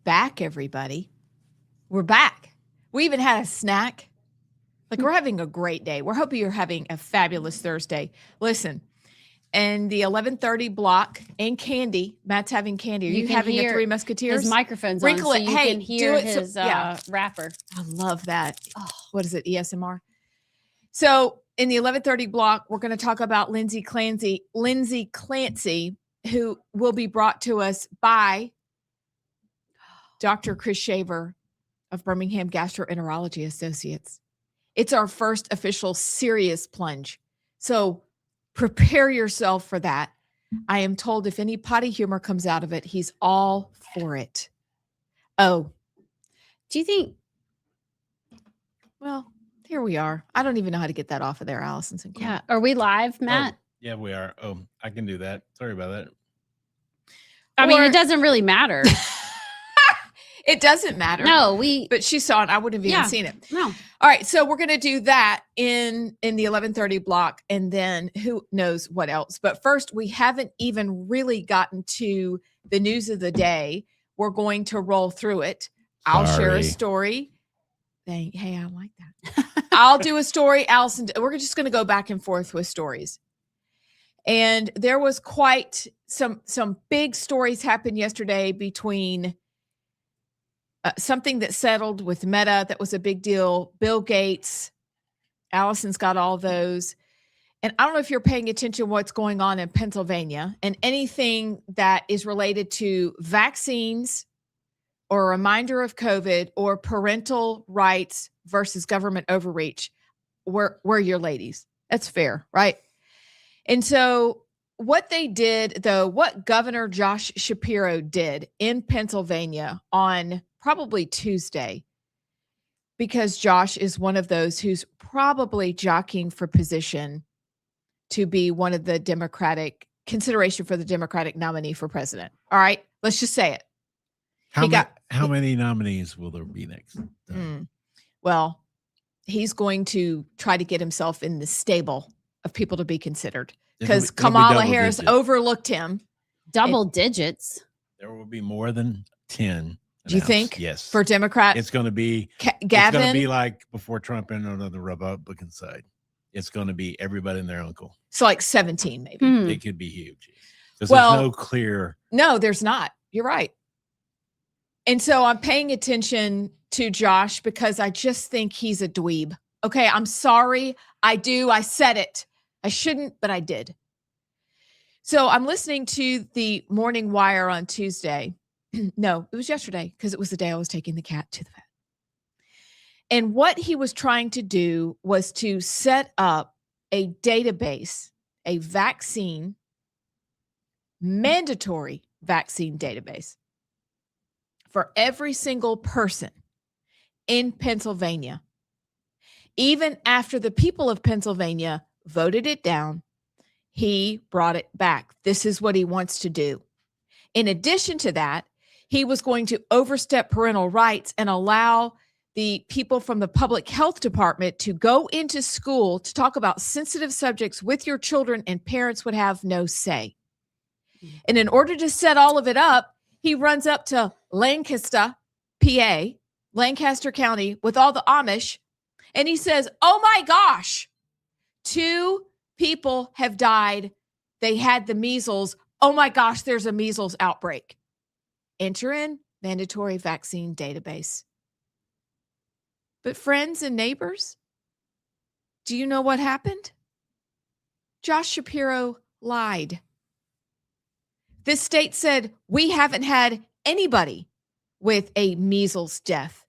back, everybody. We're back. We even had a snack. Like, we're having a great day. We're hoping you're having a fabulous Thursday. Listen, and the 11:30 block and candy. Matt's having candy. Are you can having a hear Three Musketeers? His microphone's Wrinkle on, it. so you Hey, can hear do it. his wrapper. I love that. Oh. What is it? ESMR. So in the 11:30 block, we're going to talk about Lindsay Clancy, who will be brought to us by Dr. Chris Shaver of Birmingham Gastroenterology Associates. It's our first official serious plunge. So prepare yourself for that. I am told if any potty humor comes out of it, he's all for it. Oh, Do you think? well, here we are. I don't even know how to get that off of there, Allison. Yeah. Are we live, Matt? Yeah, we are. Oh, I can do that. Sorry about that. I mean, Or- it doesn't really matter. It doesn't matter. No, But she saw it. I wouldn't have even seen it. No. All right. So we're going to do that in the 11:30 block, and then who knows what else. But first, we haven't even really gotten to the news of the day. We're going to roll through it. I'll share a Sorry. story. Hey, I like that. I'll do a story. Allison, we're just going to go back and forth with stories. And there was quite some big stories happened yesterday between something that settled with Meta. That was a big deal. Bill Gates, Allison's got all those. And I don't know if you're paying attention to what's going on in Pennsylvania and anything that is related to vaccines or a reminder of COVID or parental rights versus government overreach. We're your ladies. That's fair, right? And so what they did, though, what Governor Josh Shapiro did in Pennsylvania on probably Tuesday, because Josh is one of those who's probably jockeying for position to be one of the Democratic consideration for the Democratic nominee for president. All right, let's just say it. How many nominees will there be next time? Well, he's going to try to get himself in the stable of people to be considered because It'll be Kamala double Harris digits. overlooked him. Double digits. There will be more than 10. Do you announced. think? Yes. For Democrat It's going to be It's Gavin? going to be like before Trump entered on the Republican side. It's going to be everybody and their uncle. So like 17 maybe. Hmm. It could be huge. Because Well- there's no clear. No, there's not. You're right. And so I'm paying attention to Josh because I just think he's a dweeb. Okay, I'm sorry. I do. I said it. I shouldn't, but I did. So I'm listening to the Morning Wire on Tuesday. No, it was yesterday because it was the day I was taking the cat to the vet. And what he was trying to do was to set up a database, a vaccine, mandatory vaccine database for every single person in Pennsylvania. Even after the people of Pennsylvania voted it down, he brought it back. This is what he wants to do. In addition to that, he was going to overstep parental rights and allow the people from the public health department to go into school to talk about sensitive subjects with your children, and parents would have no say. And in order to set all of it up, he runs up to Lancaster, PA, Lancaster County, with all the Amish, and he says, "Oh my gosh, 2 people have died. They had the measles. Oh my gosh, there's a measles outbreak. Enter in mandatory vaccine database." But friends and neighbors, do you know what happened? Josh Shapiro lied. This state said, we haven't had anybody with a measles death.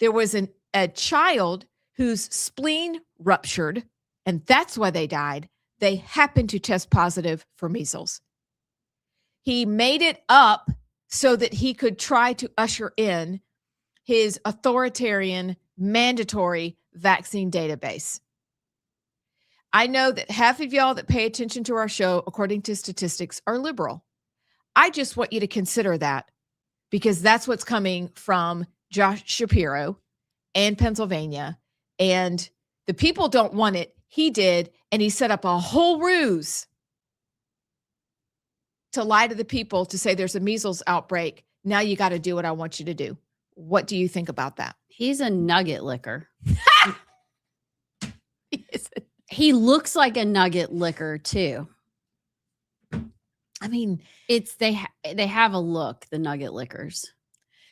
There was a child whose spleen ruptured, and that's why they died. They happened to test positive for measles. He made it up so that he could try to usher in his authoritarian, mandatory vaccine database. I know that half of y'all that pay attention to our show, according to statistics, are liberal. I just want you to consider that because that's what's coming from Josh Shapiro and Pennsylvania. And the people don't want it. He did. And he set up a whole ruse to lie to the people to say there's a measles outbreak. Now you got to do what I want you to do. What do you think about that? He's a nugget licker. Is it- He looks like a nugget licker too. I mean, It's they have a look, the nugget lickers.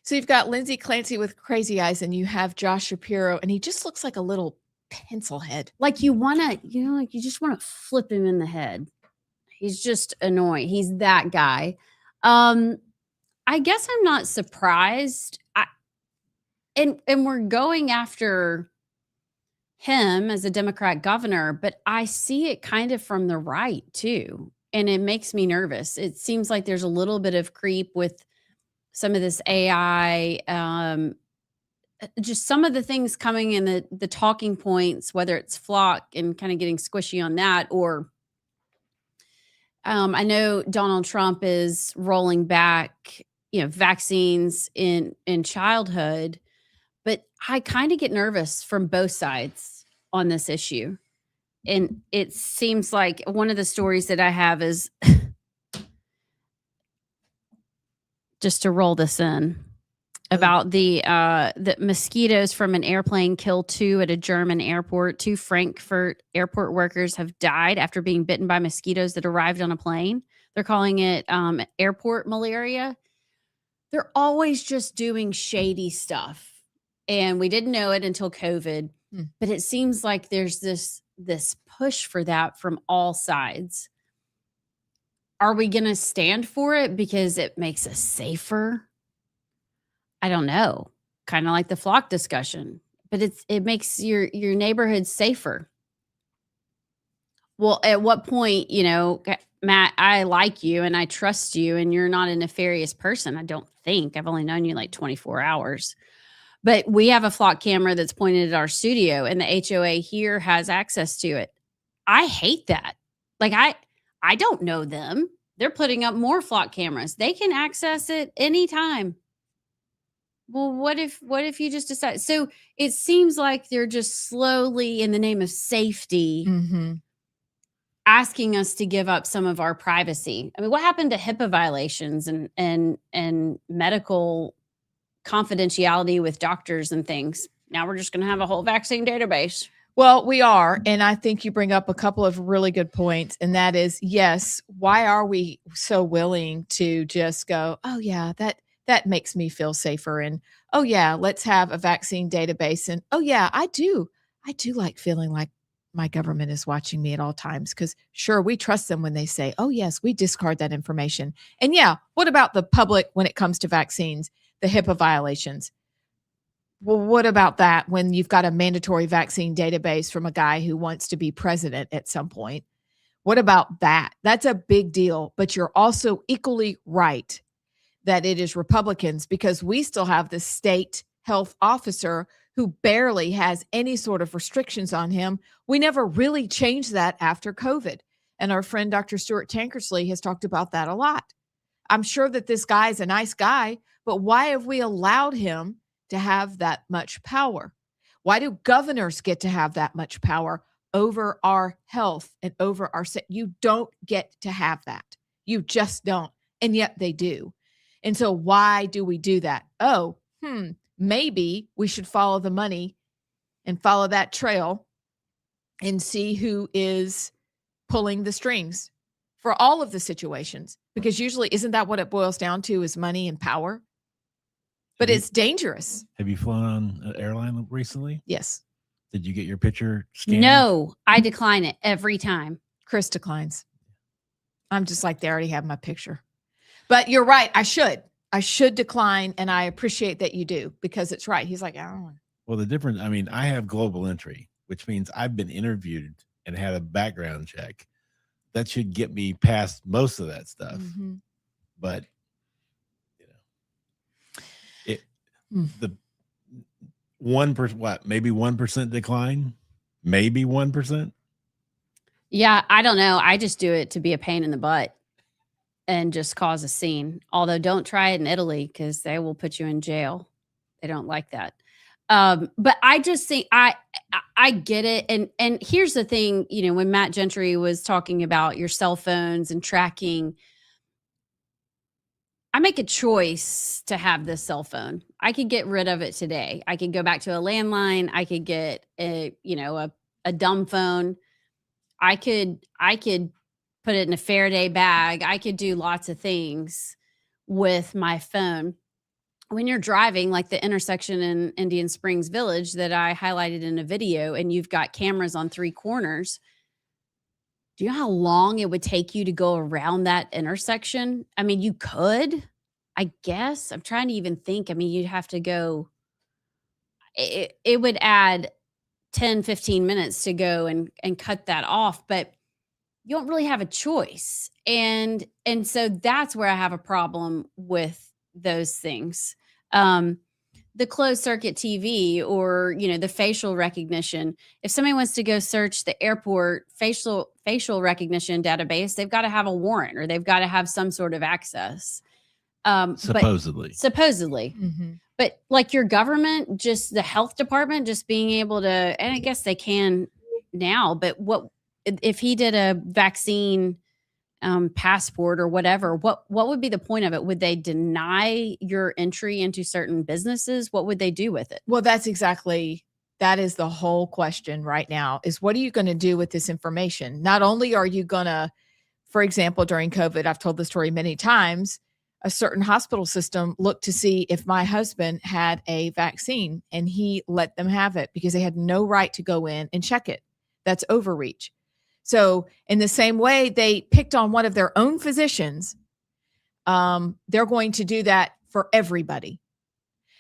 so you've got Lindsay Clancy with crazy eyes, and you have Josh Shapiro, and he just looks like a little pencil head. Like you want to, like you just want to flip him in the head. He's just annoying. He's that guy. I guess I'm not surprised. And we're going after him as a Democrat governor, but I see it kind of from the right too. And it makes me nervous. It seems like there's a little bit of creep with some of this AI, just some of the things coming in the talking points, whether it's flock and kind of getting squishy on that, or I know Donald Trump is rolling back, vaccines in childhood, but I kind of get nervous from both sides on this issue. And it seems like one of the stories that I have is just to roll this in about the mosquitoes from an airplane killed 2 at a German airport. 2 Frankfurt airport workers have died after being bitten by mosquitoes that arrived on a plane. They're calling it airport malaria. They're always just doing shady stuff. And we didn't know it until COVID. But it seems like there's this push for that from all sides. Are we going to stand for it because it makes us safer? I don't know. Kind of like the flock discussion, but it makes your neighborhood safer. Well, at what point, Matt, I like you and I trust you and you're not a nefarious person. I don't think. I've only known you like 24 hours. But we have a flock camera that's pointed at our studio and the HOA here has access to it. I hate that. Like I don't know them. They're putting up more flock cameras. They can access it anytime. Well, what if you just decide? So it seems like they're just slowly, in the name of safety, asking us to give up some of our privacy. I mean, what happened to HIPAA violations and medical confidentiality with doctors and things? Now we're just going to have a whole vaccine database. Well, we are. And I think you bring up a couple of really good points. And that is, yes, why are we so willing to just go, oh, yeah, that makes me feel safer. And, oh, yeah, let's have a vaccine database. And, oh, yeah, I do like feeling like my government is watching me at all times, because sure, we trust them when they say, oh, yes, we discard that information. And yeah, what about the public when it comes to vaccines, the HIPAA violations? Well, what about that when you've got a mandatory vaccine database from a guy who wants to be president at some point? What about that? That's a big deal. But you're also equally right that it is Republicans, because we still have the state health officer who barely has any sort of restrictions on him. We never really changed that after COVID. And our friend Dr. Stuart Tankersley has talked about that a lot. I'm sure that this guy is a nice guy, but why have we allowed him to have that much power? Why do governors get to have that much power over our health and over our you don't get to have that. You just don't. And yet they do. And so why do we do that? Oh, maybe we should follow the money and follow that trail and see who is pulling the strings for all of the situations. Because usually, isn't that what it boils down to, is money and power? But it's dangerous. Have you flown on an airline recently? Yes. Did you get your picture scanned? No, I decline it every time. Chris declines. I'm just like, they already have my picture. But you're right. I should decline. And I appreciate that you do, because it's right. He's like, I don't want. Well, the difference, I mean, I have global entry, which means I've been interviewed and had a background check. That should get me past most of that stuff. Mm-hmm. But, the 1%, what, maybe 1% decline? Maybe 1%? Yeah, I don't know. I just do it to be a pain in the butt and just cause a scene. Although don't try it in Italy, because they will put you in jail. They don't like that. But I just think I get it. And here's the thing, when Matt Gentry was talking about your cell phones and tracking, I make a choice to have this cell phone. I could get rid of it today. I could go back to a landline. I could get a dumb phone. I could put it in a Faraday bag. I could do lots of things with my phone. When you're driving, like the intersection in Indian Springs Village that I highlighted in a video, and you've got cameras on 3 corners, do you know how long it would take you to go around that intersection? I mean, you could, I guess. I'm trying to even think. I mean, you'd have to go, it would add 10, 15 minutes to go and cut that off, but you don't really have a choice. And so that's where I have a problem with those things. The closed circuit TV, or, the facial recognition. If somebody wants to go search the airport facial recognition database, they've got to have a warrant, or they've got to have some sort of access. Supposedly. Mm-hmm. But like your government, just the health department, just being able to, and I guess they can now, but what if he did a vaccine passport or whatever, what would be the point of it? Would they deny your entry into certain businesses? What would they do with it? Well, that is the whole question right now, is what are you going to do with this information? Not only are you going to, for example, during COVID, I've told the story many times, a certain hospital system looked to see if my husband had a vaccine, and he let them have it because they had no right to go in and check it. That's overreach. So in the same way they picked on one of their own physicians, they're going to do that for everybody.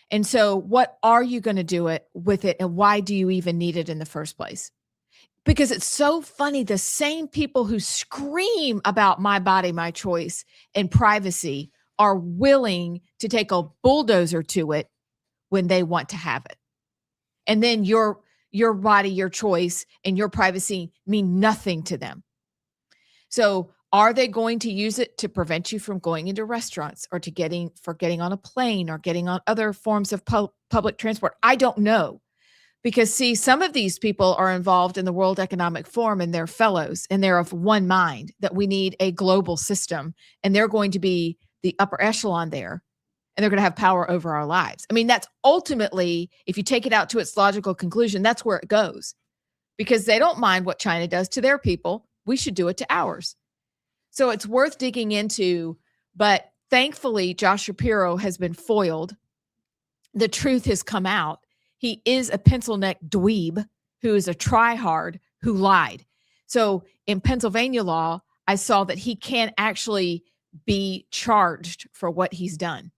And so what are you going to do with it? And why do you even need it in the first place? Because it's so funny. The same people who scream about my body, my choice and privacy are willing to take a bulldozer to it when they want to have it. And then your body, your choice, and your privacy mean nothing to them. So are they going to use it to prevent you from going into restaurants, or getting on a plane, or getting on other forms of public transport? I don't know. Because see, some of these people are involved in the World Economic Forum, and they're fellows, and they're of one mind that we need a global system, and they're going to be the upper echelon there. And they're going to have power over our lives. I mean, that's ultimately, if you take it out to its logical conclusion, that's where it goes, because they don't mind what China does to their people. We should do it to ours. So it's worth digging into. But thankfully, Josh Shapiro has been foiled. The truth has come out. He is a pencil neck dweeb who is a tryhard who lied. So in Pennsylvania law, I saw that he can't actually be charged for what he's done.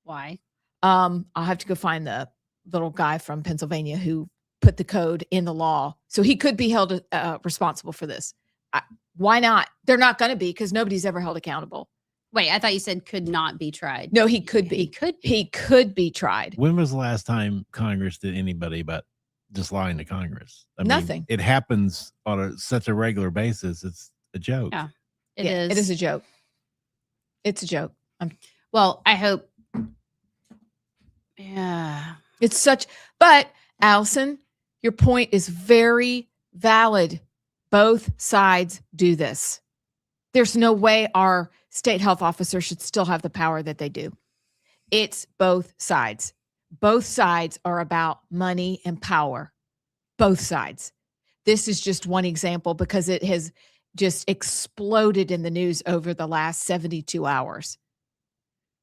Why? I'll have to go find the little guy from Pennsylvania who put the code in the law. So he could be held responsible for this. Why not? They're not going to be, because nobody's ever held accountable. Wait, I thought you said could not be tried. No, he could be. He could be tried. When was the last time Congress did anybody but just lying to Congress? Nothing. It happens on such a regular basis. It's a joke. Yeah, it is. It is a joke. It's a joke. Well, I hope. Yeah. But Allison, your point is very valid. Both sides do this. There's no way our state health officer should still have the power that they do. It's both sides. Both sides are about money and power. Both sides. This is just one example because it has just exploded in the news over the last 72 hours.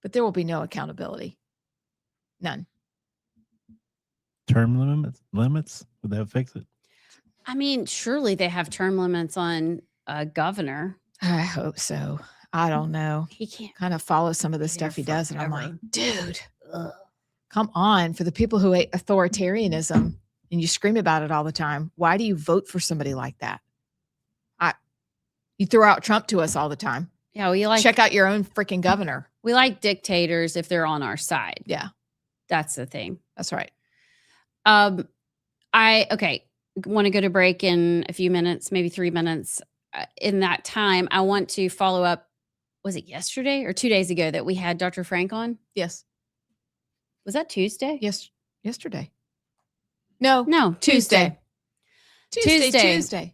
But there will be no accountability. None. Term limits? Would that fix it? I mean, surely they have term limits on a governor. I hope so. I don't know. He can't kind of follow some of the be stuff he there does. And I'm like, forever. dude, Ugh. come on. For the people who hate authoritarianism and you scream about it all the time, why do you vote for somebody like that? You throw out Trump to us all the time. Yeah, Check out your own freaking governor. we like dictators if they're on our side. Yeah, That's the thing. that's right. I want to go to break in a few minutes, maybe 3 minutes. In that time, I want to follow up. Was it yesterday or 2 days ago that we had Dr. Frank on? Yes. Was that Tuesday? Yes. Yesterday. No. No, Tuesday. Tuesday.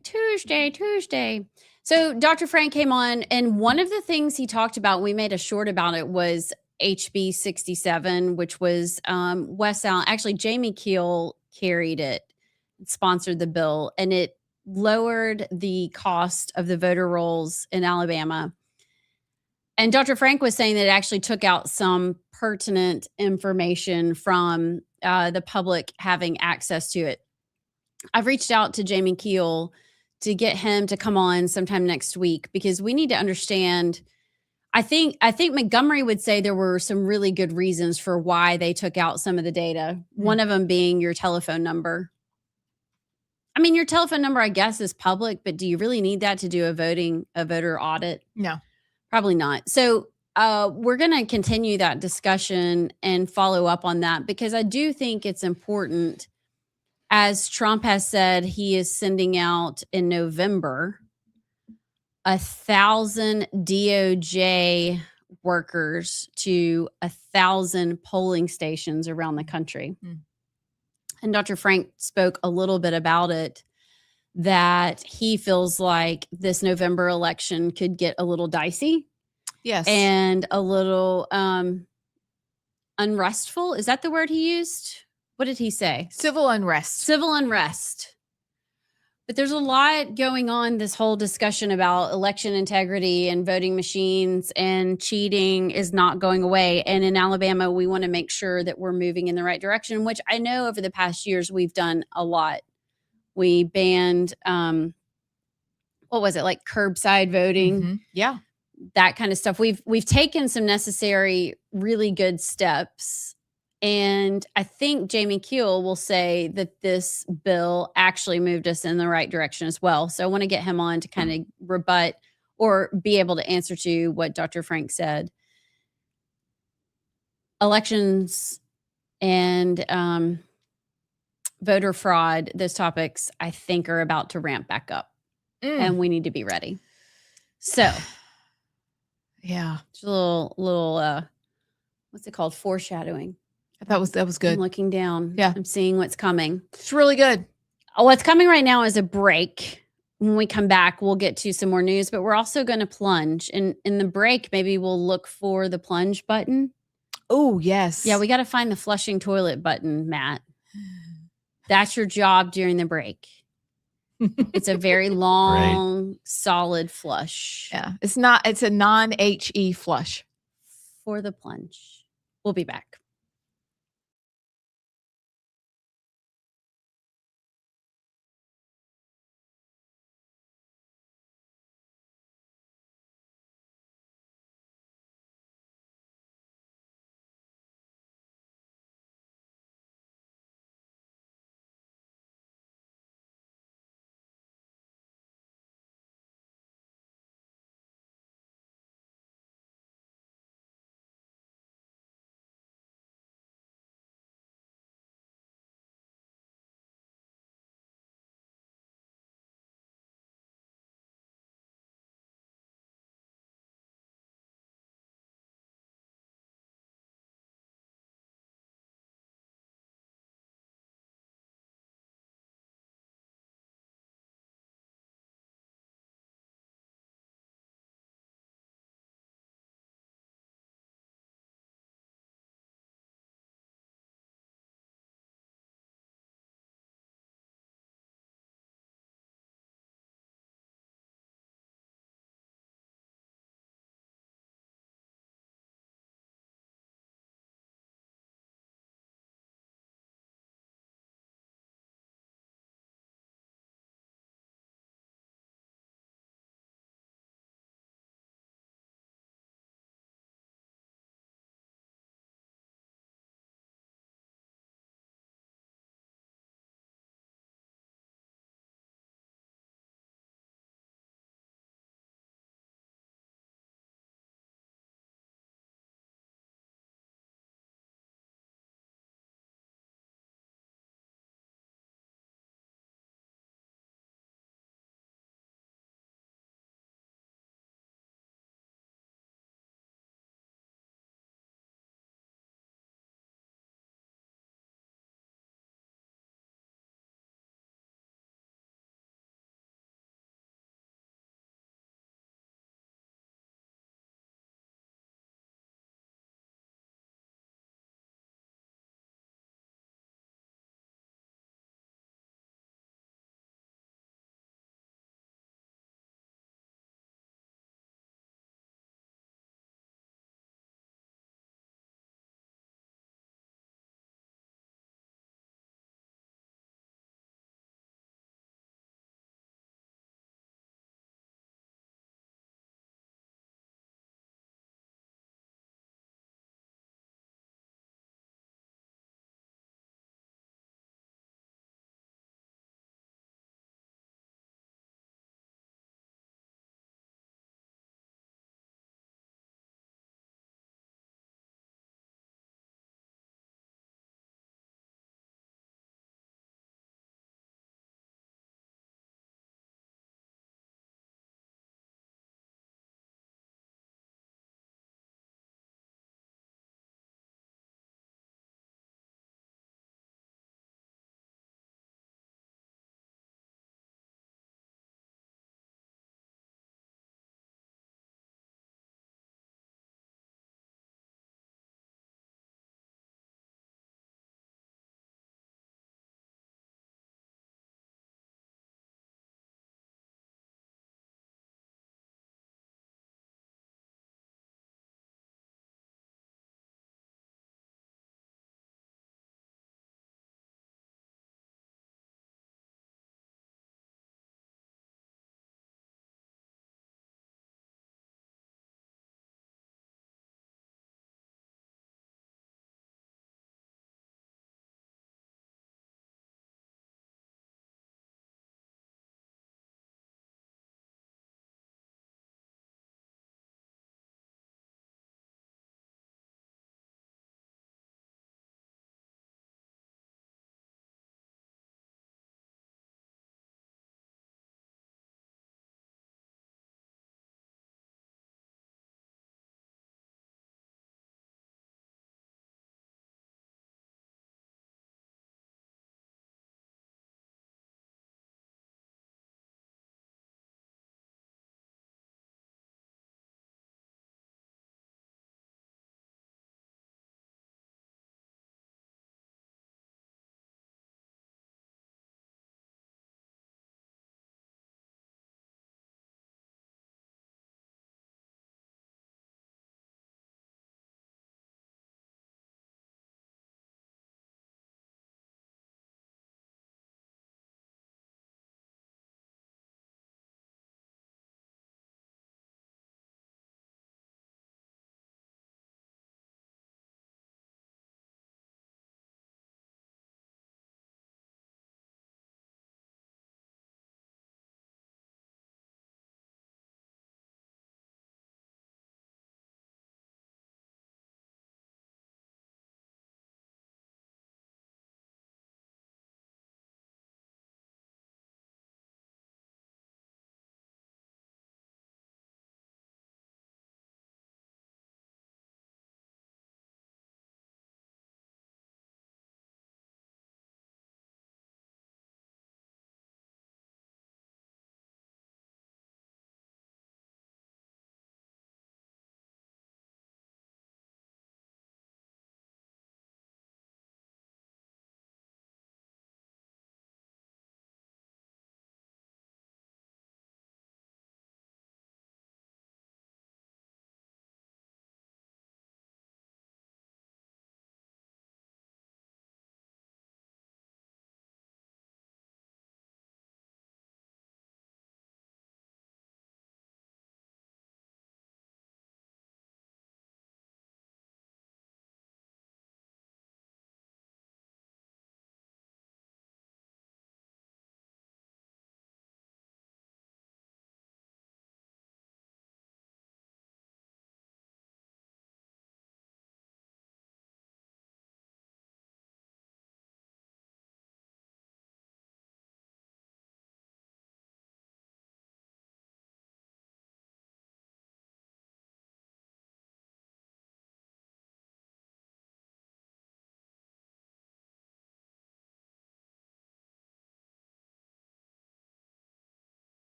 Tuesday. So Dr. Frank came on, and one of the things he talked about, we made a short about it, was HB 67, which was West Allen. Actually, Jamie Keel carried it, sponsored the bill, and it lowered the cost of the voter rolls in Alabama. And Dr. Frank was saying that it actually took out some pertinent information from the public having access to it. I've reached out to Jamie Keel to get him to come on sometime next week because we need to understand. I think Montgomery would say there were some really good reasons for why they took out some of the data. One of them being your telephone number. I mean, your telephone number, I guess, is public, but do you really need that to do a voter audit? No. Probably not. So we're going to continue that discussion and follow up on that because I do think it's important. As Trump has said, he is sending out in November 1,000 DOJ workers to 1,000 polling stations around the country. And Dr. Frank spoke a little bit about it, that he feels like this November election could get a little dicey. Yes. And a little unrestful. Is that the word he used? What did he say? Civil unrest. Civil unrest. But there's a lot going on, this whole discussion about election integrity and voting machines and cheating is not going away. And in Alabama, we want to make sure that we're moving in the right direction, which I know over the past years we've done a lot. We banned, what was it, like curbside voting? Yeah. That kind of stuff. We've taken some necessary, really good steps. And I think Jamie Keel will say that this bill actually moved us in the right direction as well. So I want to get him on to kind of rebut or be able to answer to what Dr. Frank said. Elections and voter fraud, those topics, I think, are about to ramp back up. And we need to be ready. So, yeah. Just a little what's it called? Foreshadowing. I thought that was good. I'm looking down. Yeah. I'm seeing what's coming. It's really good. What's coming right now is a break. When we come back, we'll get to some more news, but we're also going to plunge. And in the break, maybe we'll look for the plunge button. Oh, yes. Yeah, we got to find the flushing toilet button, Matt. That's your job during the break. It's a very long, solid flush. Yeah. It's a non-HE flush. For the plunge. We'll be back.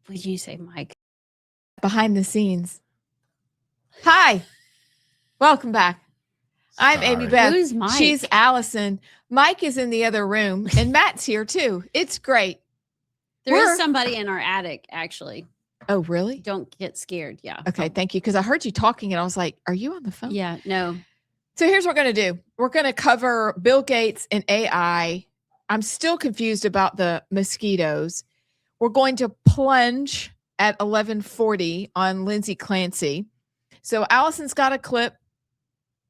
What did you say, Mike? Behind the scenes. Hi. Welcome back. I'm Amie Sorry. Beth. Who's Mike? She's Allison. Mike is in the other room, and Matt's here too. It's great. There is We're- somebody in our attic, actually. Oh, really? Don't get scared. Yeah. Okay, thank you. Because I heard you talking, and I was like, "Are you on the phone?" Yeah. No. So here's what we're going to do. We're going to cover Bill Gates and AI. I'm still confused about the mosquitoes. We're going to plunge at 11:40 on Lindsay Clancy. So Allison's got a clip.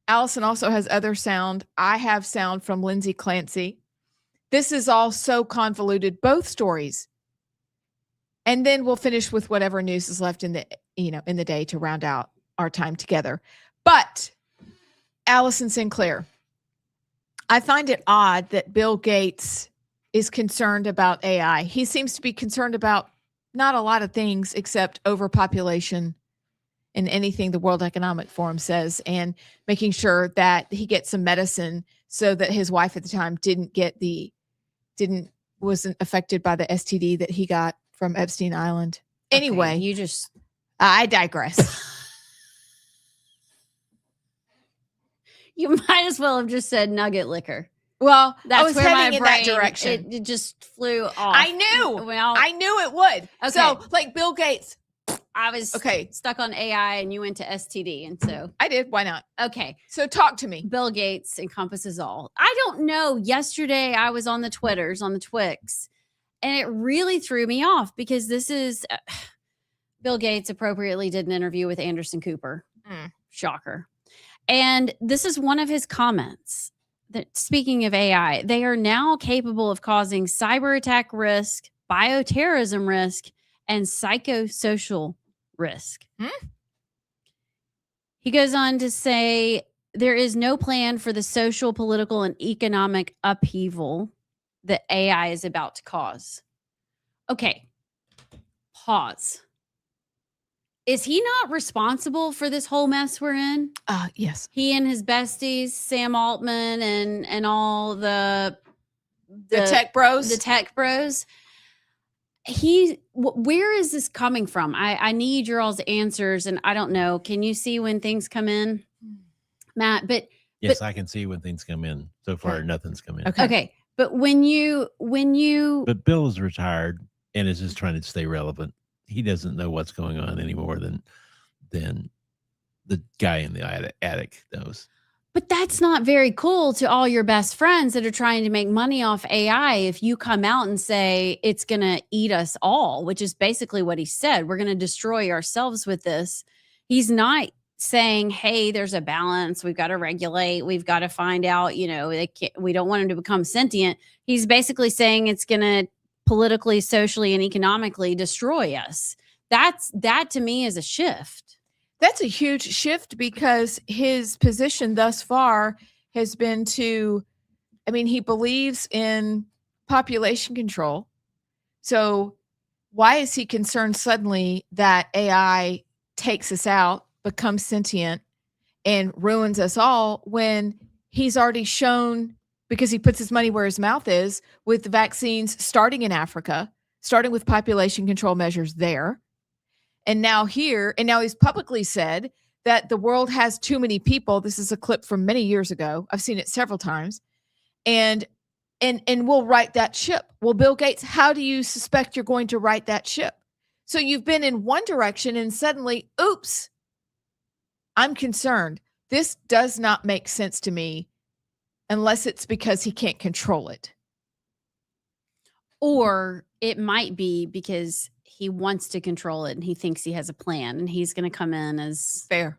Allison also has other sound. I have sound from Lindsay Clancy. This is all so convoluted, both stories. And then we'll finish with whatever news is left in the day to round out our time together. But Allison Sinclair, I find it odd that Bill Gates is concerned about AI. He seems to be concerned about not a lot of things except overpopulation and anything the World Economic Forum says, and making sure that he gets some medicine so that his wife at the time wasn't affected by the STD that he got from Epstein Island. Anyway, Okay, you just I digress. you might as well have just said nugget liquor. Well, That's I was where my heading in brain, that direction. It just flew off. I knew. Well, I knew it would. Okay. So, like Bill Gates, I was okay. stuck on AI, and you went to STD, and so I did. Why not? okay. So talk to me. Bill Gates encompasses all. I don't know. Yesterday, I was on the Twitters, on the Twix, and it really threw me off because this is Bill Gates appropriately did an interview with Anderson Cooper. Shocker. And this is one of his comments that, speaking of AI, they are now capable of causing cyber attack risk, bioterrorism risk, and psychosocial risk. He goes on to say there is no plan for the social, political, and economic upheaval that AI is about to cause. Okay, pause. Is he not responsible for this whole mess we're in? Yes. He and his besties, Sam Altman, and all the tech bros. The tech bros. Where is this coming from? I need your all's answers, and I don't know. Can you see when things come in, Matt? But Yes, I can see when things come in. So far, nothing's come in. Okay. But when you But Bill is retired and is just trying to stay relevant. He doesn't know what's going on any more than the guy in the attic knows. But that's not very cool to all your best friends that are trying to make money off AI. If you come out and say it's going to eat us all, which is basically what he said, we're going to destroy ourselves with this. He's not saying, hey, there's a balance. We've got to regulate. We've got to find out, we don't want him to become sentient. He's basically saying it's going to politically, socially, and economically destroy us. That to me is a shift. That's a huge shift because his position thus far has been he believes in population control. So why is he concerned suddenly that AI takes us out, becomes sentient, and ruins us all when he's already shown, because he puts his money where his mouth is, with the vaccines starting in Africa, starting with population control measures there. And now he's publicly said that the world has too many people. This is a clip from many years ago. I've seen it several times. And we'll right that ship. Well, Bill Gates, how do you suspect you're going to right that ship? So you've been in one direction and suddenly, oops, I'm concerned. This does not make sense to me unless it's because he can't control it. Or it might be because he wants to control it and he thinks he has a plan and he's going to come in as fair,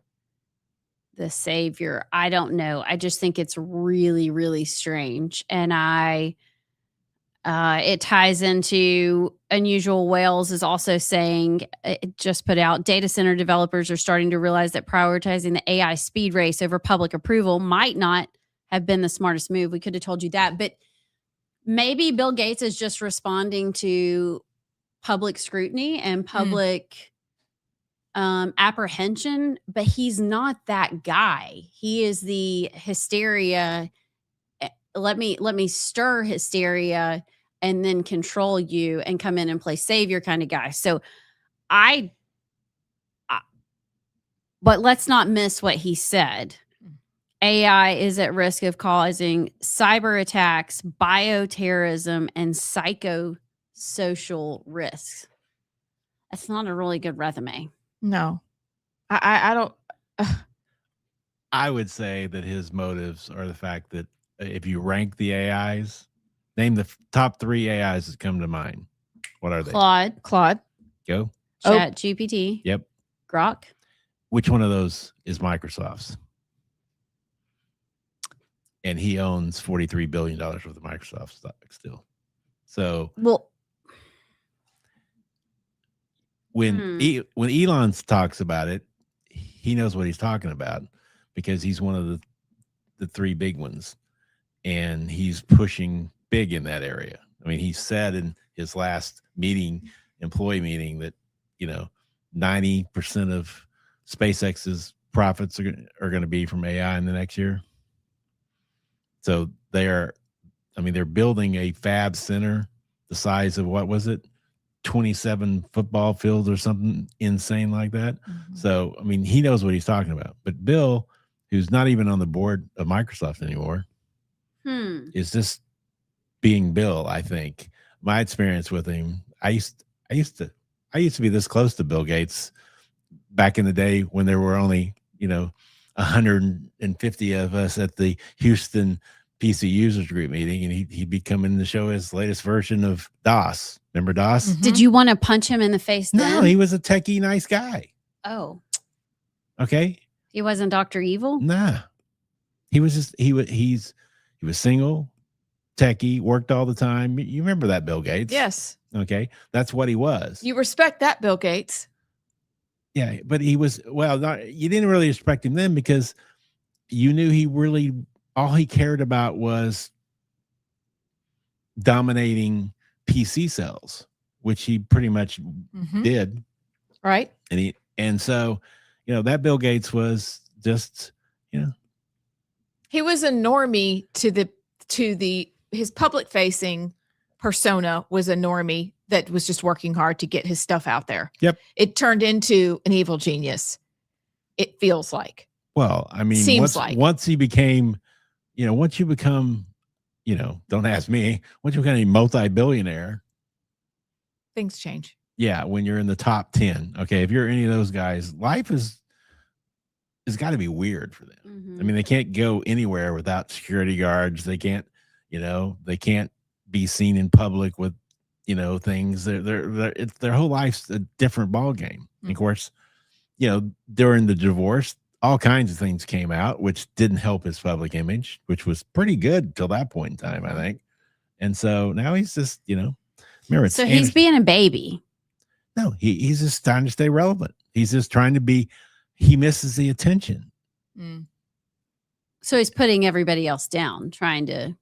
the savior. I don't know. I just think it's really, really strange. And it ties into Unusual Whales is also saying, it just put out, data center developers are starting to realize that prioritizing the AI speed race over public approval might not have been the smartest move. We could have told you that, but maybe Bill Gates is just responding to public scrutiny and public apprehension, but he's not that guy. He is the hysteria. Let me stir hysteria and then control you and come in and play savior kind of guy. So But let's not miss what he said. AI is at risk of causing cyber attacks, bioterrorism, and psychosocial risks. That's not a really good resume. No, I don't. I would say that his motives are the fact that if you rank the AIs, name the top 3 AIs that come to mind. What are they? Claude, Go. Chat GPT, Yep. Grok. Which one of those is Microsoft's? And he owns $43 billion worth of Microsoft stock still. So Well, when Elon talks about it, he knows what he's talking about because he's one of the 3 big ones, and he's pushing big in that area. I mean, he said in his last employee meeting, that 90% of SpaceX's profits are going to be from AI in the next year. So they're building a fab center the size of, what was it, 27 football fields or something insane like that. Mm-hmm. So, I mean, he knows what he's talking about. But Bill, who's not even on the board of Microsoft anymore, is just being Bill. I think my experience with him, I used to be this close to Bill Gates back in the day when there were only 150 of us at the Houston PC users group meeting, and he'd be coming to show his latest version of DOS. Remember DOS? Mm-hmm. Did you want to punch him in the face then? No, he was a techie nice guy. Oh, okay. He wasn't Dr. Evil? Nah. He was just he was single, techie, worked all the time. You remember that Bill Gates? Yes. Okay. That's what he was. You respect that, Bill Gates. Yeah, but he was, you didn't really respect him then because you knew all he cared about was dominating PC sales, which he pretty much did. Right. And so, that Bill Gates was just, he was a normie to his public facing persona was a normie that was just working hard to get his stuff out there. Yep. It turned into an evil genius. It feels like. Well, I mean, once he became, once you become, don't ask me, once you become a multi-billionaire, things change. Yeah. When you're in the top 10, okay. If you're any of those guys, life has got to be weird for them. Mm-hmm. I mean, they can't go anywhere without security guards. They can't, they can't be seen in public with, things. Their whole life's a different ball game. Mm-hmm. Of course, during the divorce, all kinds of things came out, which didn't help his public image, which was pretty good till that point in time, I think. And so now he's just, remember. So he's being a baby. No, he's just trying to stay relevant. He's just trying to be. He misses the attention. Mm. So he's putting everybody else down, trying to.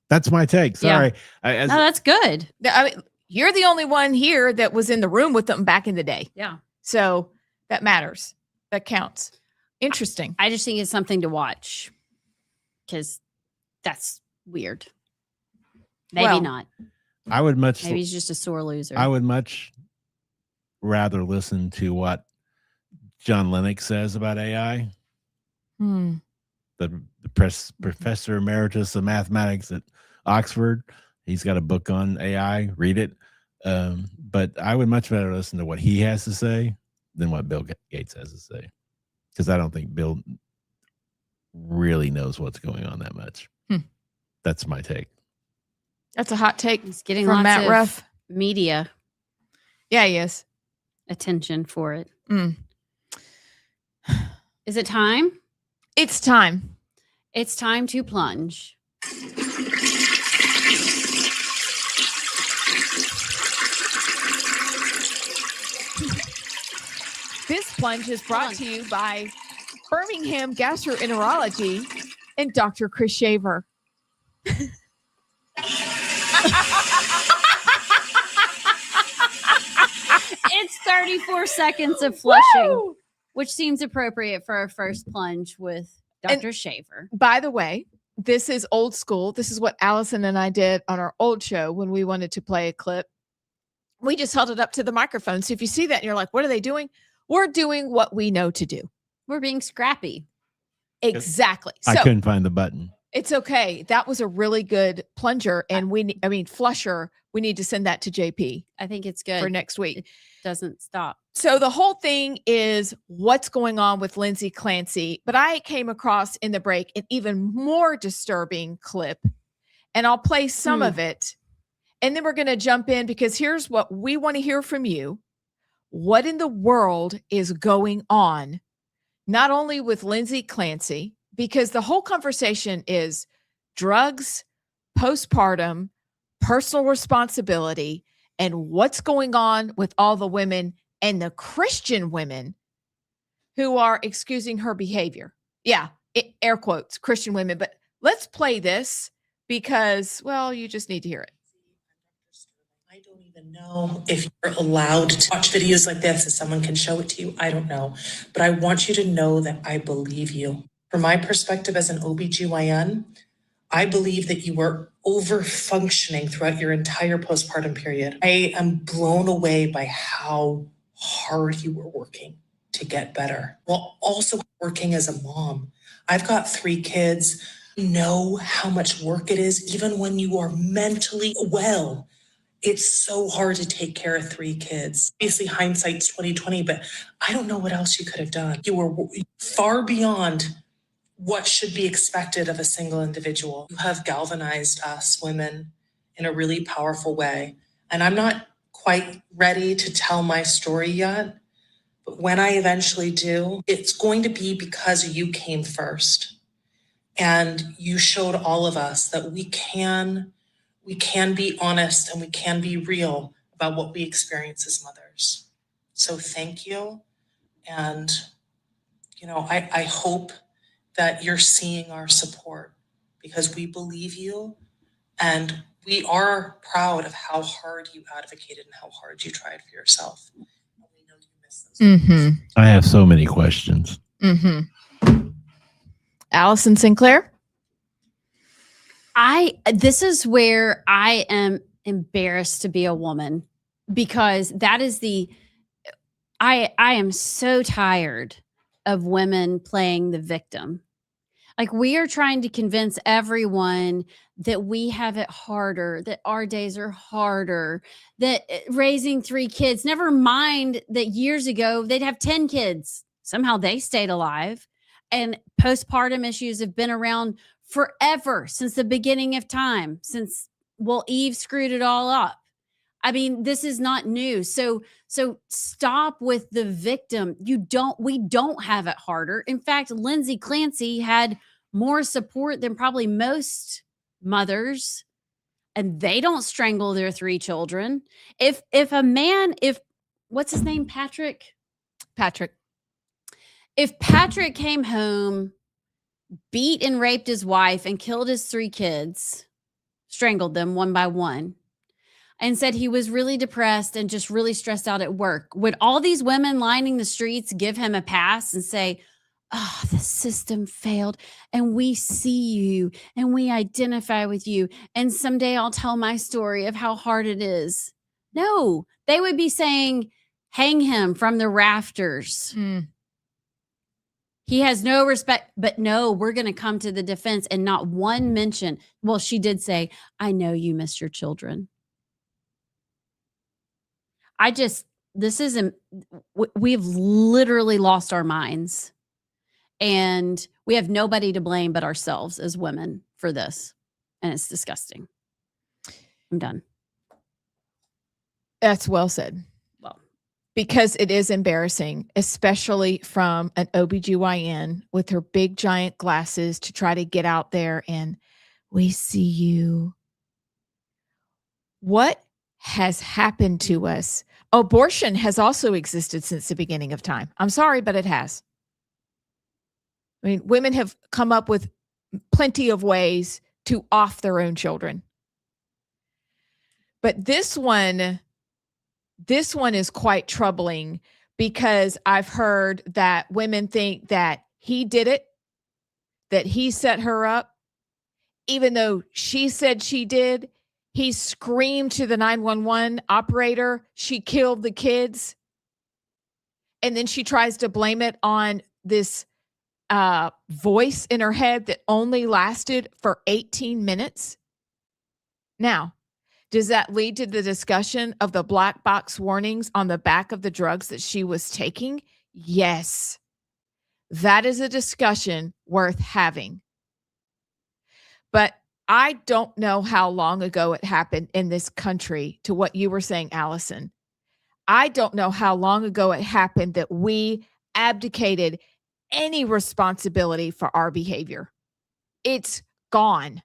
That's my take. Sorry. Yeah. No, that's good. I mean, you're the only one here that was in the room with them back in the day. Yeah. So that matters. That counts. Interesting. I just think it's something to watch because that's weird. Maybe not. I would Maybe he's just a sore loser. I would much rather listen to what John Lennox says about AI. The professor emeritus of mathematics at Oxford. He's got a book on AI. Read it. But I would much rather listen to what he has to say than what Bill Gates has to say. Because I don't think Bill really knows what's going on that much. That's my take. That's a hot take. He's getting from lots Matt of Ruff. Media. Yeah, he is. Attention for it. Is it time? It's time. It's time to plunge. This plunge is brought to you by Birmingham Gastroenterology and Dr. Chris Shaver. It's 34 seconds of flushing, Woo! Which seems appropriate for our first plunge with Dr. Shaver. By the way, this is old school. This is what Allison and I did on our old show when we wanted to play a clip We just held it up to the microphone. So if you see that and you're like, what are they doing? We're doing what we know to do. We're being scrappy. Exactly. I So couldn't find the button. it's okay. That was a really good plunger. And flusher. We need to send that to JP I think it's good. for next week. It doesn't stop. So the whole thing is what's going on with Lindsay Clancy. But I came across in the break an even more disturbing clip. And I'll play some of it. And then we're going to jump in because here's what we want to hear from you. What in the world is going on, not only with Lindsay Clancy, because the whole conversation is drugs, postpartum, personal responsibility, and what's going on with all the women and the Christian women who are excusing her behavior. Yeah, air quotes, Christian women. But let's play this because, well, you just need to hear it. I don't even know if you're allowed to watch videos like this, if someone can show it to you. I don't know. But I want you to know that I believe you. From my perspective as an OBGYN, I believe that you were over functioning throughout your entire postpartum period. I am blown away by how hard you were working to get better while also working as a mom. I've got 3 kids. I know how much work it is, even when you are mentally well. It's so hard to take care of 3 kids. Obviously, hindsight's 2020, but I don't know what else you could have done. You were far beyond what should be expected of a single individual. You have galvanized us women in a really powerful way. And I'm not quite ready to tell my story yet, but when I eventually do, it's going to be because you came first. And you showed all of us that we can be honest and we can be real about what we experience as mothers. So thank you. And, I hope that you're seeing our support because we believe you and we are proud of how hard you advocated and how hard you tried for yourself. And we know you miss those. I have so many questions. Allison Sinclair. This is where I am embarrassed to be a woman because that is I am so tired of women playing the victim. Like we are trying to convince everyone that we have it harder, that our days are harder, that raising 3 kids, never mind that years ago they'd have 10 kids. Somehow they stayed alive. And postpartum issues have been around forever, since the beginning of time, since Eve screwed it all up. I mean, this is not new. So stop with the victim. We don't have it harder. In fact, Lindsay Clancy had more support than probably most mothers, and they don't strangle their 3 children. If what's his name? Patrick. If Patrick came home, beat and raped his wife and killed his 3 kids, strangled them one by one, and said he was really depressed and just really stressed out at work, would all these women lining the streets give him a pass and say, oh, the system failed and we see you and we identify with you and someday I'll tell my story of how hard it is? No, they would be saying, hang him from the rafters. He has no respect, but no, we're going to come to the defense and not one mention. Well, she did say, I know you miss your children. We've literally lost our minds and we have nobody to blame but ourselves as women for this. And it's disgusting. I'm done. That's well said. Because it is embarrassing, especially from an OBGYN with her big giant glasses to try to get out there and we see you. What has happened to us? Abortion has also existed since the beginning of time. I'm sorry, but it has. I mean, women have come up with plenty of ways to off their own children. But this one is quite troubling because I've heard that women think that he did it, that he set her up, even though she said she did. He screamed to the 911 operator, she killed the kids. And then she tries to blame it on this voice in her head that only lasted for 18 minutes. Now, does that lead to the discussion of the black box warnings on the back of the drugs that she was taking? Yes. That is a discussion worth having. But I don't know how long ago it happened in this country, to what you were saying, Allison. I don't know how long ago it happened that we abdicated any responsibility for our behavior. It's gone.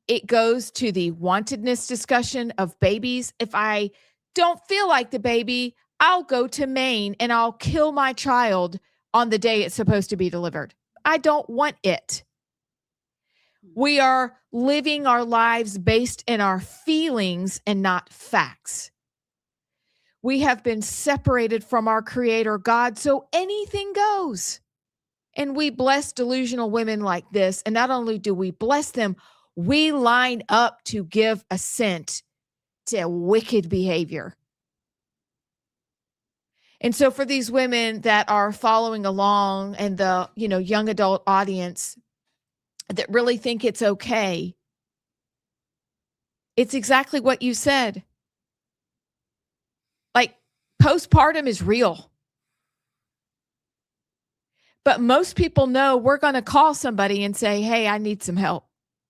It goes to the wantedness discussion of babies. If I don't feel like the baby, I'll go to Maine and I'll kill my child on the day it's supposed to be delivered. I don't want it. We are living our lives based in our feelings and not facts. We have been separated from our Creator God, so anything goes. And we bless delusional women like this. And not only do we bless them, we line up to give assent to wicked behavior. And so for these women that are following along and the, young adult audience that really think it's okay, it's exactly what you said. Like, postpartum is real. But most people know we're going to call somebody and say, hey, I need some help,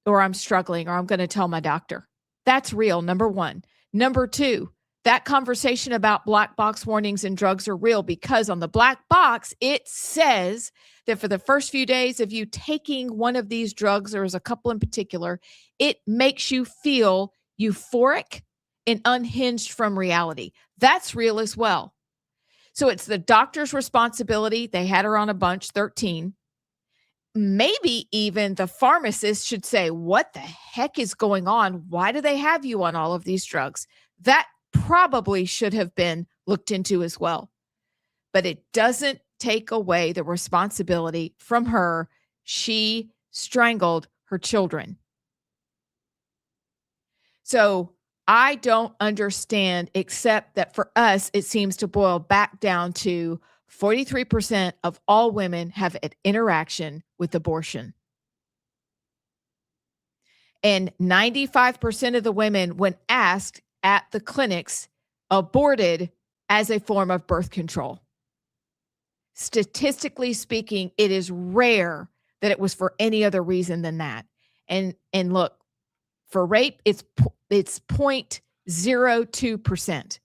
or I'm struggling, or I'm going to tell my doctor. That's real, number one. Number two, that conversation about black box warnings and drugs are real because on the black box, it says that for the first few days of you taking one of these drugs, there is a couple in particular, it makes you feel euphoric and unhinged from reality. That's real as well. So it's the doctor's responsibility. They had her on a bunch, 13. Maybe even the pharmacist should say, what the heck is going on? Why do they have you on all of these drugs? That probably should have been looked into as well. But it doesn't take away the responsibility from her. She strangled her children. So I don't understand, except that for us, it seems to boil back down to 43% of all women have an interaction with abortion. And 95% of the women, when asked at the clinics, aborted as a form of birth control. Statistically speaking, it is rare that it was for any other reason than that. And look, for rape, it's 0.02%.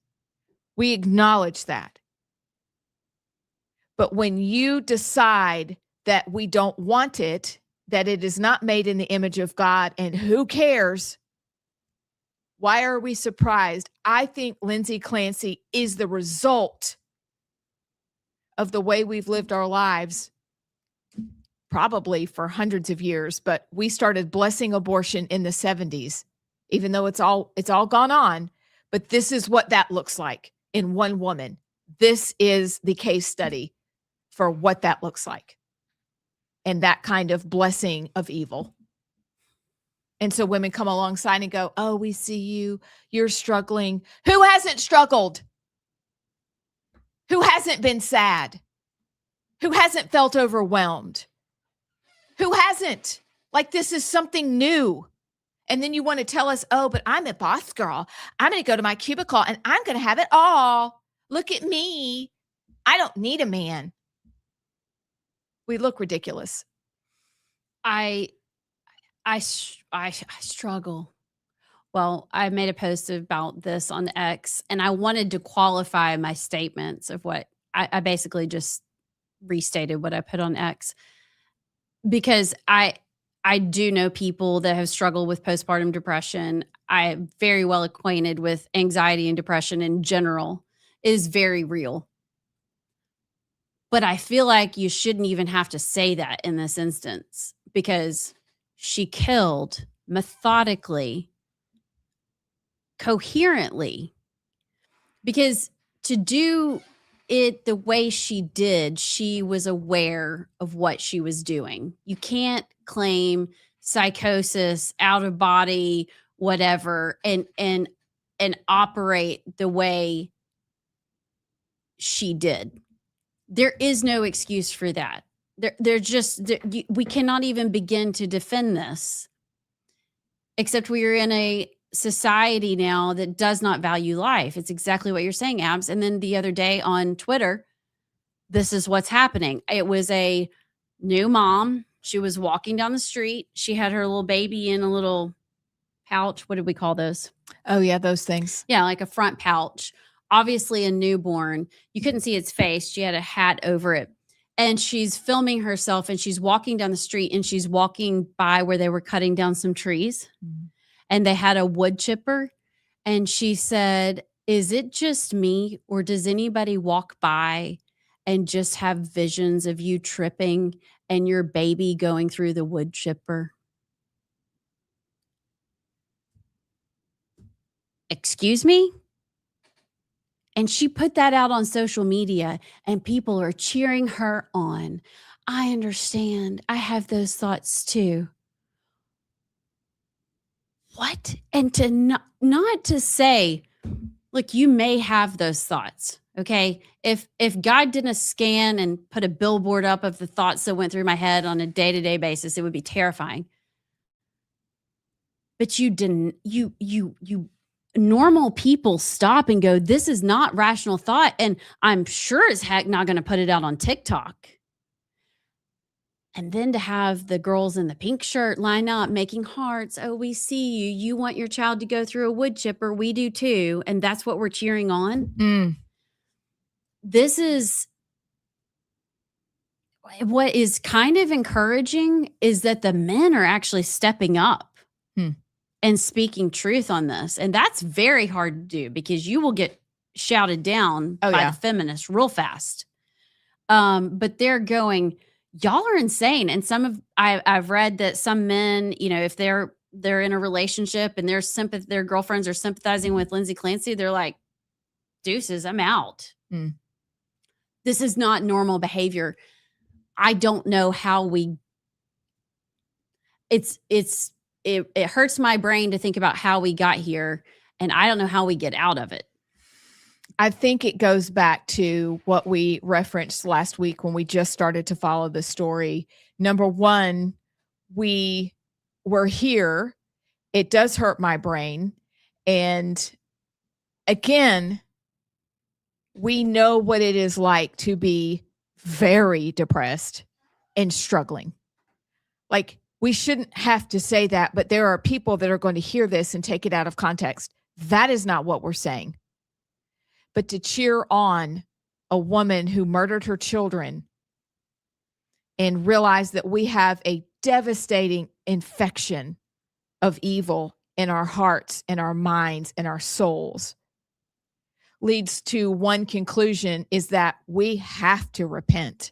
We acknowledge that. But when you decide that we don't want it, that it is not made in the image of God, and who cares? Why are we surprised? I think Lindsay Clancy is the result of the way we've lived our lives, probably for hundreds of years, but we started blessing abortion in the 70s, even though it's all gone on. But this is what that looks like in one woman. This is the case study for what that looks like, and that kind of blessing of evil. And so women come alongside and go, oh, we see you. You're struggling. Who hasn't struggled? Who hasn't been sad? Who hasn't felt overwhelmed? Who hasn't? Like, this is something new. And then you want to tell us, oh, but I'm a boss girl. I'm going to go to my cubicle and I'm going to have it all. Look at me. I don't need a man. We look ridiculous. I struggle. Well, I made a post about this on X, and I wanted to qualify my statements of what I basically just restated what I put on X, because I do know people that have struggled with postpartum depression. I am very well acquainted with anxiety and depression in general. It is very real. But I feel like you shouldn't even have to say that in this instance, because she killed methodically, coherently, because to do it the way she did, she was aware of what she was doing. You can't claim psychosis, out of body, whatever, and operate the way she did. There is no excuse for that. We cannot even begin to defend this, except we are in a society now that does not value life. It's exactly what you're saying, Abs. And then the other day on Twitter, this is what's happening. It was a new mom. She was walking down the street. She had her little baby in a little pouch. What did we call those? Oh, yeah, those things. Yeah, like a front pouch. Obviously a newborn. You couldn't see its face. She had a hat over it. And she's filming herself, and she's walking down the street, and she's walking by where they were cutting down some trees. And they had a wood chipper. And she said, "Is it just me, or does anybody walk by and just have visions of you tripping and your baby going through the wood chipper?" Excuse me? And she put that out on social media, and people are cheering her on. I understand. I have those thoughts too. What? And to not to say, look, you may have those thoughts. Okay. If God didn't scan and put a billboard up of the thoughts that went through my head on a day-to-day basis, it would be terrifying. But you didn't, you normal people stop and go, this is not rational thought. And I'm sure as heck not going to put it out on TikTok. And then to have the girls in the pink shirt line up making hearts. Oh, we see you. You want your child to go through a wood chipper. We do too. And that's what we're cheering on. This is what is kind of encouraging, is that the men are actually stepping up and speaking truth on this. And that's very hard to do, because you will get shouted down by the feminists real fast. But they're going, y'all are insane. And I've read that some men, if they're in a relationship and their girlfriends are sympathizing with Lindsay Clancy, they're like, deuces, I'm out. This is not normal behavior. I don't know how it hurts my brain to think about how we got here, and I don't know how we get out of it. I think it goes back to what we referenced last week when we just started to follow the story. Number one, we were here. It does hurt my brain. And again, we know what it is like to be very depressed and struggling. Like, we shouldn't have to say that, but there are people that are going to hear this and take it out of context. That is not what we're saying. But to cheer on a woman who murdered her children and realize that we have a devastating infection of evil in our hearts and our minds and our souls leads to one conclusion, is that we have to repent.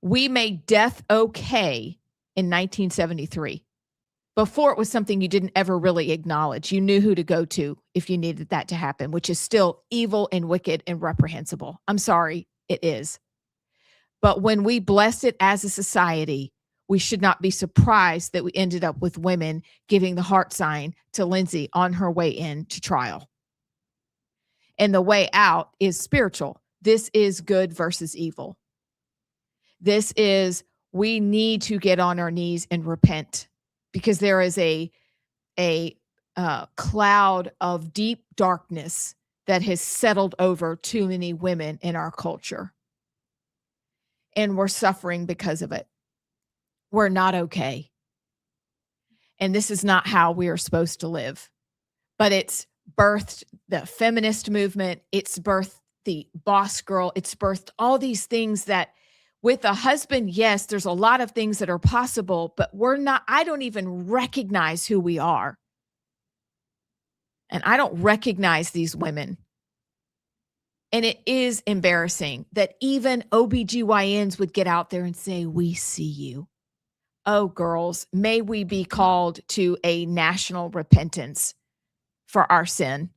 We made death okay in 1973. Before, it was something you didn't ever really acknowledge. You knew who to go to if you needed that to happen, which is still evil and wicked and reprehensible. I'm sorry, it is. But when we bless it as a society, we should not be surprised that we ended up with women giving the heart sign to Lindsay on her way in to trial. And the way out is spiritual. This is good versus evil. This is, we need to get on our knees and repent, because there is a cloud of deep darkness that has settled over too many women in our culture. And we're suffering because of it. We're not okay. And this is not how we are supposed to live. But it's birthed the feminist movement. It's birthed the boss girl. It's birthed all these things that, with a husband, yes, there's a lot of things that are possible, but I don't even recognize who we are. And I don't recognize these women. And it is embarrassing that even OBGYNs would get out there and say, we see you. Oh, girls, may we be called to a national repentance for our sin.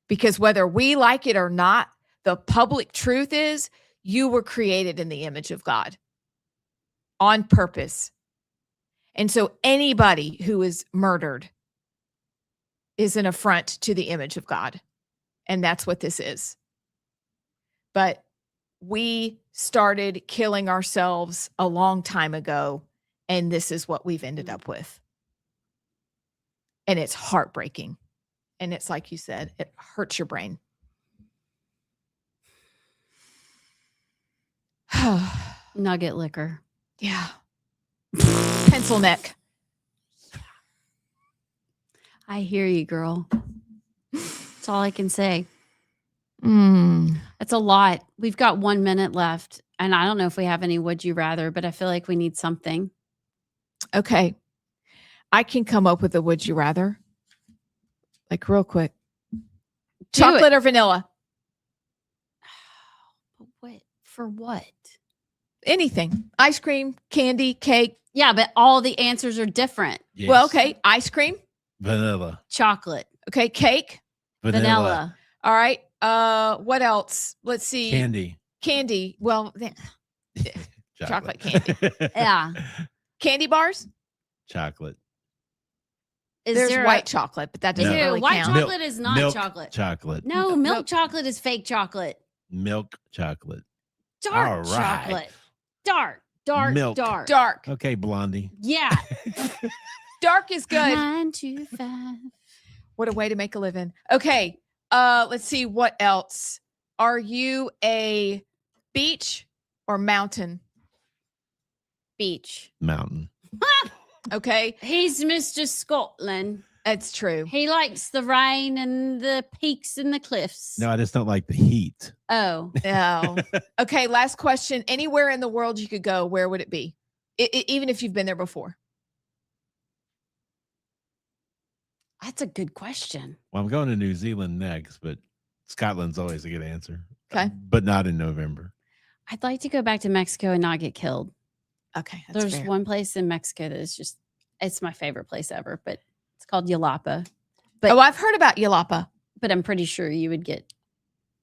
Because whether we like it or not, the public truth is, you were created in the image of God on purpose. And so anybody who is murdered is an affront to the image of God. And that's what this is. But we started killing ourselves a long time ago, and this is what we've ended up with. And it's heartbreaking. And it's like you said, it hurts your brain. Nugget liquor. Yeah. Pencil neck. I hear you, girl. That's all I can say. That's a lot. We've got 1 minute left. And I don't know if we have any would you rather, but I feel like we need something. Okay. I can come up with a would you rather. Like real quick. Do Chocolate it. or vanilla? What? For what? Anything. Ice cream, candy, cake. Yeah, but all the answers are different. Yes. Well, okay. Ice cream. Vanilla. Chocolate, Okay. Cake. vanilla. All right. What else? Let's see. Candy. Candy. Well, chocolate candy. Yeah. Candy bars. Chocolate. Is There's there white chocolate, but that doesn't Ew, really white count. chocolate is not Milk chocolate. Chocolate. No, milk Milk. chocolate is fake chocolate. Milk chocolate. Dark All right. chocolate. Dark. Milk. Dark. Okay, Blondie. Yeah. Dark is good. 9 to 5. What a way to make a living. Okay. Let's see what else. Are you a beach or mountain? Beach. Mountain. Okay. He's Mr. Scotland. That's true. He likes the rain and the peaks and the cliffs. No, I just don't like the heat. Oh, No. Okay. Last question. Anywhere in the world you could go, where would it be? Even if you've been there before. that's a good question. Well, I'm going to New Zealand next, but Scotland's always a good answer. Okay. But not in November. I'd like to go back to Mexico and not get killed. Okay. That's There's fair. one place in Mexico that is just, it's my favorite place ever, but it's called Yalapa. But, Oh, I've heard about Yalapa. but I'm pretty sure you would get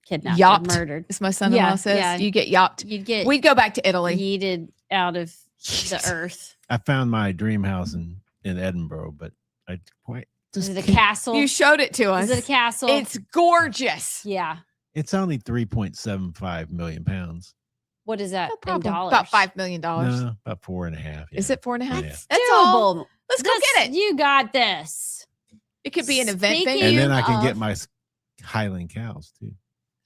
kidnapped Yapped. or murdered. As my son-in-law Yeah, says, yeah. you get yapped. You'd get We'd go back to Italy. yeeted out of the earth. I found my dream house in Edinburgh, but I quite Is just it a can't- castle? You showed it to us. Is it a castle? It's gorgeous. yeah. It's only 3.75 million pounds. What is that No in problem. dollars? About $5 million. No, about 4.5. Is yeah. it 4.5? Yeah. That's That's all. doable. Let's go get it. You got this. It could be an event Speaking venue. And then I can get of- my Highland cows too.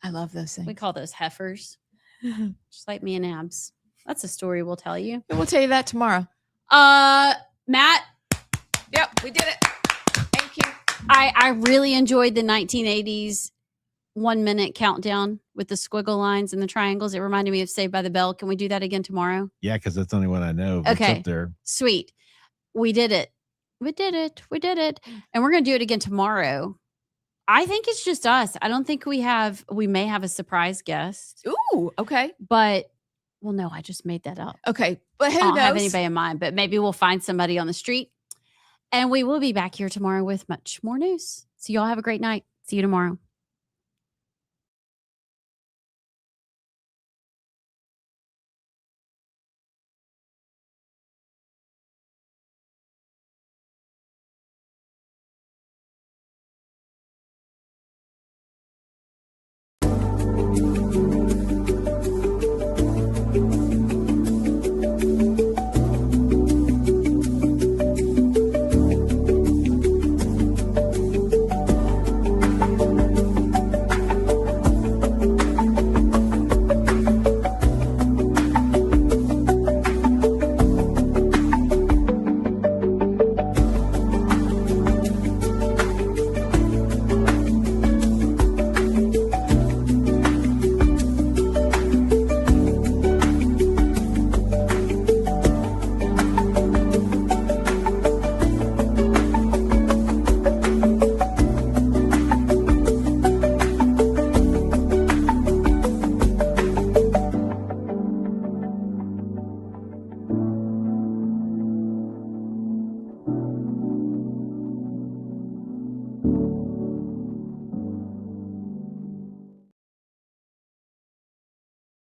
I love those things. We call those heifers, just like me and Abs. That's a story we'll tell you. We'll tell you that tomorrow. Matt, Yep, we did it. Thank you. I really enjoyed the 1980s 1 minute countdown with the squiggle lines and the triangles. It reminded me of Saved by the Bell. Can we do that again tomorrow? Yeah, because that's the only one I know. It's Okay. up there. Sweet. We did it. We did it. We did it. And we're going to do it again tomorrow. I think it's just us. I don't think we may have a surprise guest, Ooh, okay. but well, no, I just made that up. Okay. But who I don't knows? have anybody in mind, but maybe we'll find somebody on the street. And we will be back here tomorrow with much more news. So y'all have a great night. See you tomorrow.